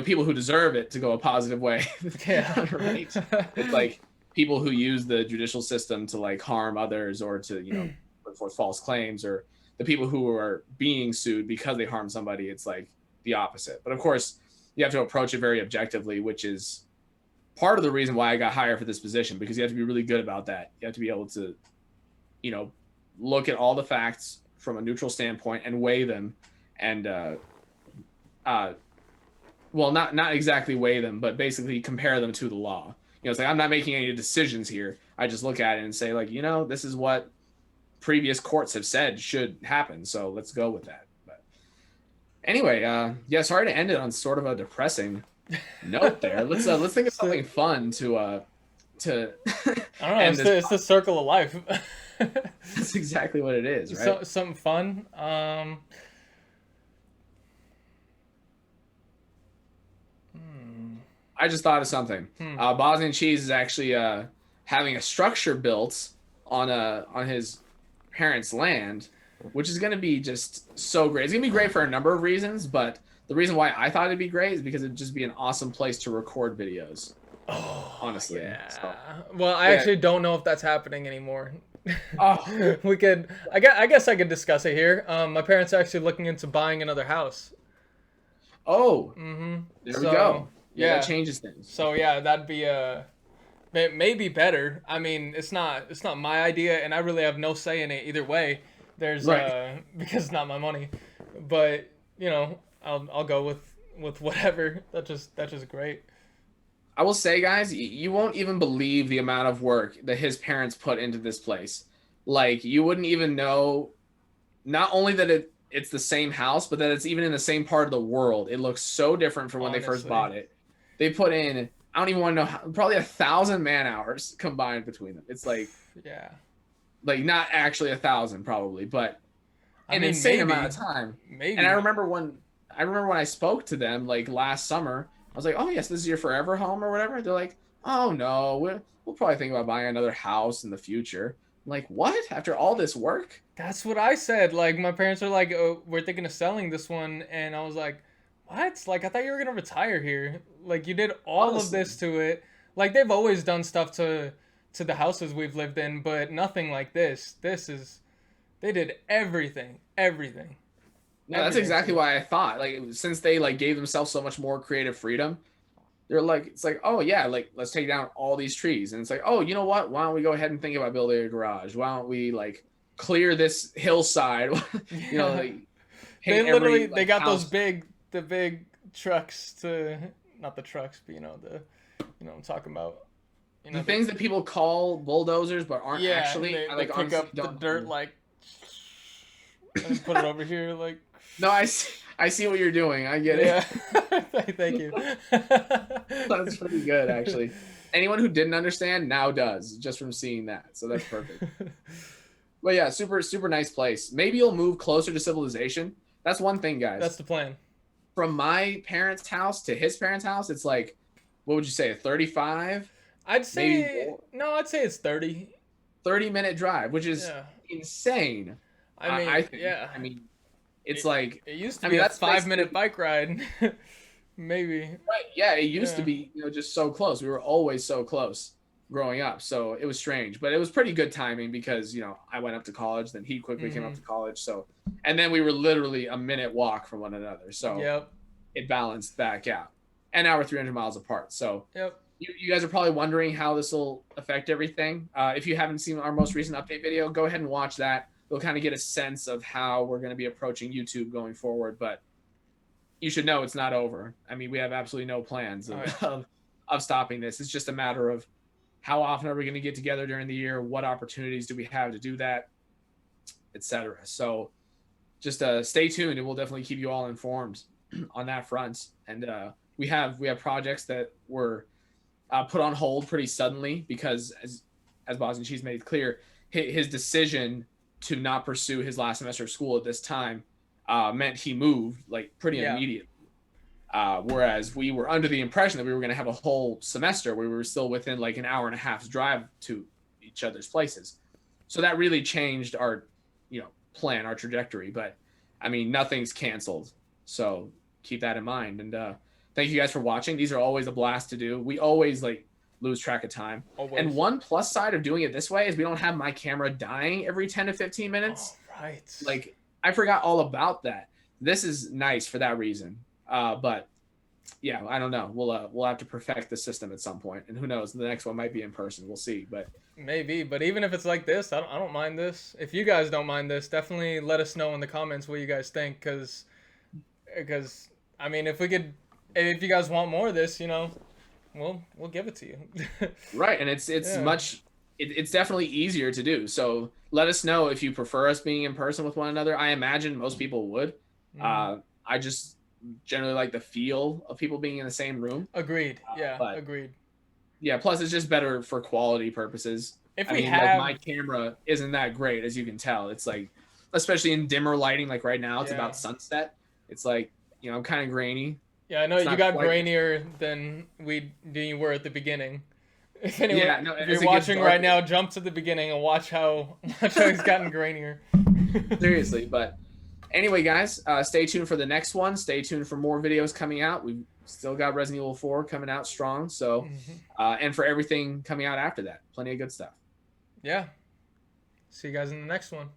People who deserve it to go a positive way, Yeah. right? It's like people who use the judicial system to like harm others or to, put forth false claims, or the people who are being sued because they harm somebody. It's like the opposite. But of course, you have to approach it very objectively, which is part of the reason why I got hired for this position, because you have to be really good about that. You have to be able to you know, look at all the facts from a neutral standpoint and weigh them and uh, well, not exactly weigh them, but basically compare them to the law. It's like I'm not making any decisions here. I just look at it and say like, this is what previous courts have said should happen, so let's go with that. But anyway, yeah, sorry to end it on sort of a depressing note there. Let's think of It's the, something fun to I don't know. end It's this. the circle of life. That's exactly what it is, right? So something fun. Hmm. I just thought of something. Hmm. Bosniancheese is actually having a structure built on his parents' land, which is going to be just so great. It's going to be great for a number of reasons, but the reason why I thought it'd be great is because it'd just be an awesome place to record videos. Oh Honestly, so yeah. Well, I yeah. actually don't know if that's happening anymore. Oh, We could. I guess I could discuss it here. My parents are actually looking into buying another house. oh, Mm-hmm. there we So go. Yeah, that yeah. changes things. So yeah, that'd be maybe better. I mean, it's not my idea, and I really have no say in it either way. There's Right. because it's not my money, but I'll go with whatever. That's just great. I will say, guys, you won't even believe the amount of work that his parents put into this place. Like, you wouldn't even know not only that it's the same house, but that it's even in the same part of the world. It looks so different from when they first Honestly, bought it. They put in, I don't even want to know probably 1,000 man hours combined between them. It's yeah. like not actually 1,000 probably, but I an mean, insane amount of maybe, time. And maybe. I remember when I spoke to them like last summer, I was like, "Oh yes, this is your forever home or whatever." They're like, "Oh no, we'll probably think about buying another house in the future." Like, what? After all this work? That's what I said. Like my parents are like, oh, we're thinking of selling this one, and I was like, what? Like I thought you were gonna retire here. Like you did all of this Honestly. to it. Like they've always done stuff to the houses we've lived in, but nothing like this. This is they did everything, everything, No, that's everything exactly to it. why I thought. Like, since they like gave themselves so much more creative freedom, they're like, it's like, oh yeah, like let's take down all these trees. And it's like, oh, you know what? Why don't we go ahead and think about building a garage? Why don't we like clear this hillside? Yeah, Like they paint literally every they like got those house. big trucks to not the trucks, but what I'm talking about. You The know things that people call bulldozers but aren't yeah, actually, they I they like pick honestly up the don't dirt know. like and put it over here like No, I see what you're doing. I get it. yeah. Thank you. That's pretty good, actually. Anyone who didn't understand now does just from seeing that. So that's perfect. But yeah, super super nice place. Maybe you'll move closer to civilization. That's one thing, That's guys. the plan. From my parents' house to his parents' house, it's like, what would you say, a 35, I'd maybe say more, no. I'd say it's 30. 30-minute drive, which is Yeah. insane. I I mean, think. yeah. I mean, it's It like, it used to I be mean, a that's 5 minute basically bike ride, maybe. right. Yeah, it used to Yeah. be, just so close. We were always so close growing up. So it was strange, but it was pretty good timing because, I went up to college, then he quickly came up Mhm. to college. So, and then we were literally a minute walk from one another. So Yep. it balanced back out. And now we're 300 miles apart. So Yep. you guys are probably wondering how this will affect everything. If you haven't seen our most recent update video, go ahead and watch that. You'll kind of get a sense of how we're going to be approaching YouTube going forward. But you should know it's not over. I mean, we have absolutely no plans All of right. of stopping this. It's just a matter of how often are we going to get together during the year? What opportunities do we have to do that, etc. So just stay tuned, and we'll definitely keep you all informed on that front. And we have projects that were put on hold pretty suddenly because, as Bosnian Cheese made clear, his decision to not pursue his last semester of school at this time meant he moved like pretty Yeah. immediately. Whereas we were under the impression that we were going to have a whole semester where we were still within like an hour and a half's drive to each other's places. So that really changed our, plan, our trajectory. But I mean, nothing's canceled. So keep that in mind. And thank you guys for watching. These are always a blast to do. We always like lose track of time. And Always. one plus side of doing it this way is we don't have my camera dying every 10 to 15 Oh, minutes. right. Like I forgot all about that. This is nice for that reason. But yeah, I don't know. We'll have to perfect the system at some point, and who knows? The next one might be in person. We'll see. But Maybe, but even if it's like this, I don't mind this. If you guys don't mind this, definitely let us know in the comments what you guys think, because I mean, if you guys want more of this, we'll give it to you. right, and it's Yeah. much. It's definitely easier to do. So let us know if you prefer us being in person with one another. I imagine most people would. Hmm. I just generally like the feel of people being in the same room. Agreed. Yeah, But agreed. yeah, plus it's just better for quality purposes. If I we mean, like my have, camera isn't that great, as you can tell. It's like, especially in dimmer lighting, like right now, it's yeah, about sunset. It's like, I'm kind of grainy. yeah, I know It's you not got quite. grainier than you were at the beginning. If anyone, Yeah, no. if you're As it gets watching right darker, now, jump to the beginning and watch how he's gotten grainier. seriously. But anyway, guys, stay tuned for the next one. Stay tuned for more videos coming out. We've still got Resident Evil 4 coming out strong. So, Hmm. and for everything coming out after that, plenty of good stuff. Yeah. See you guys in the next one.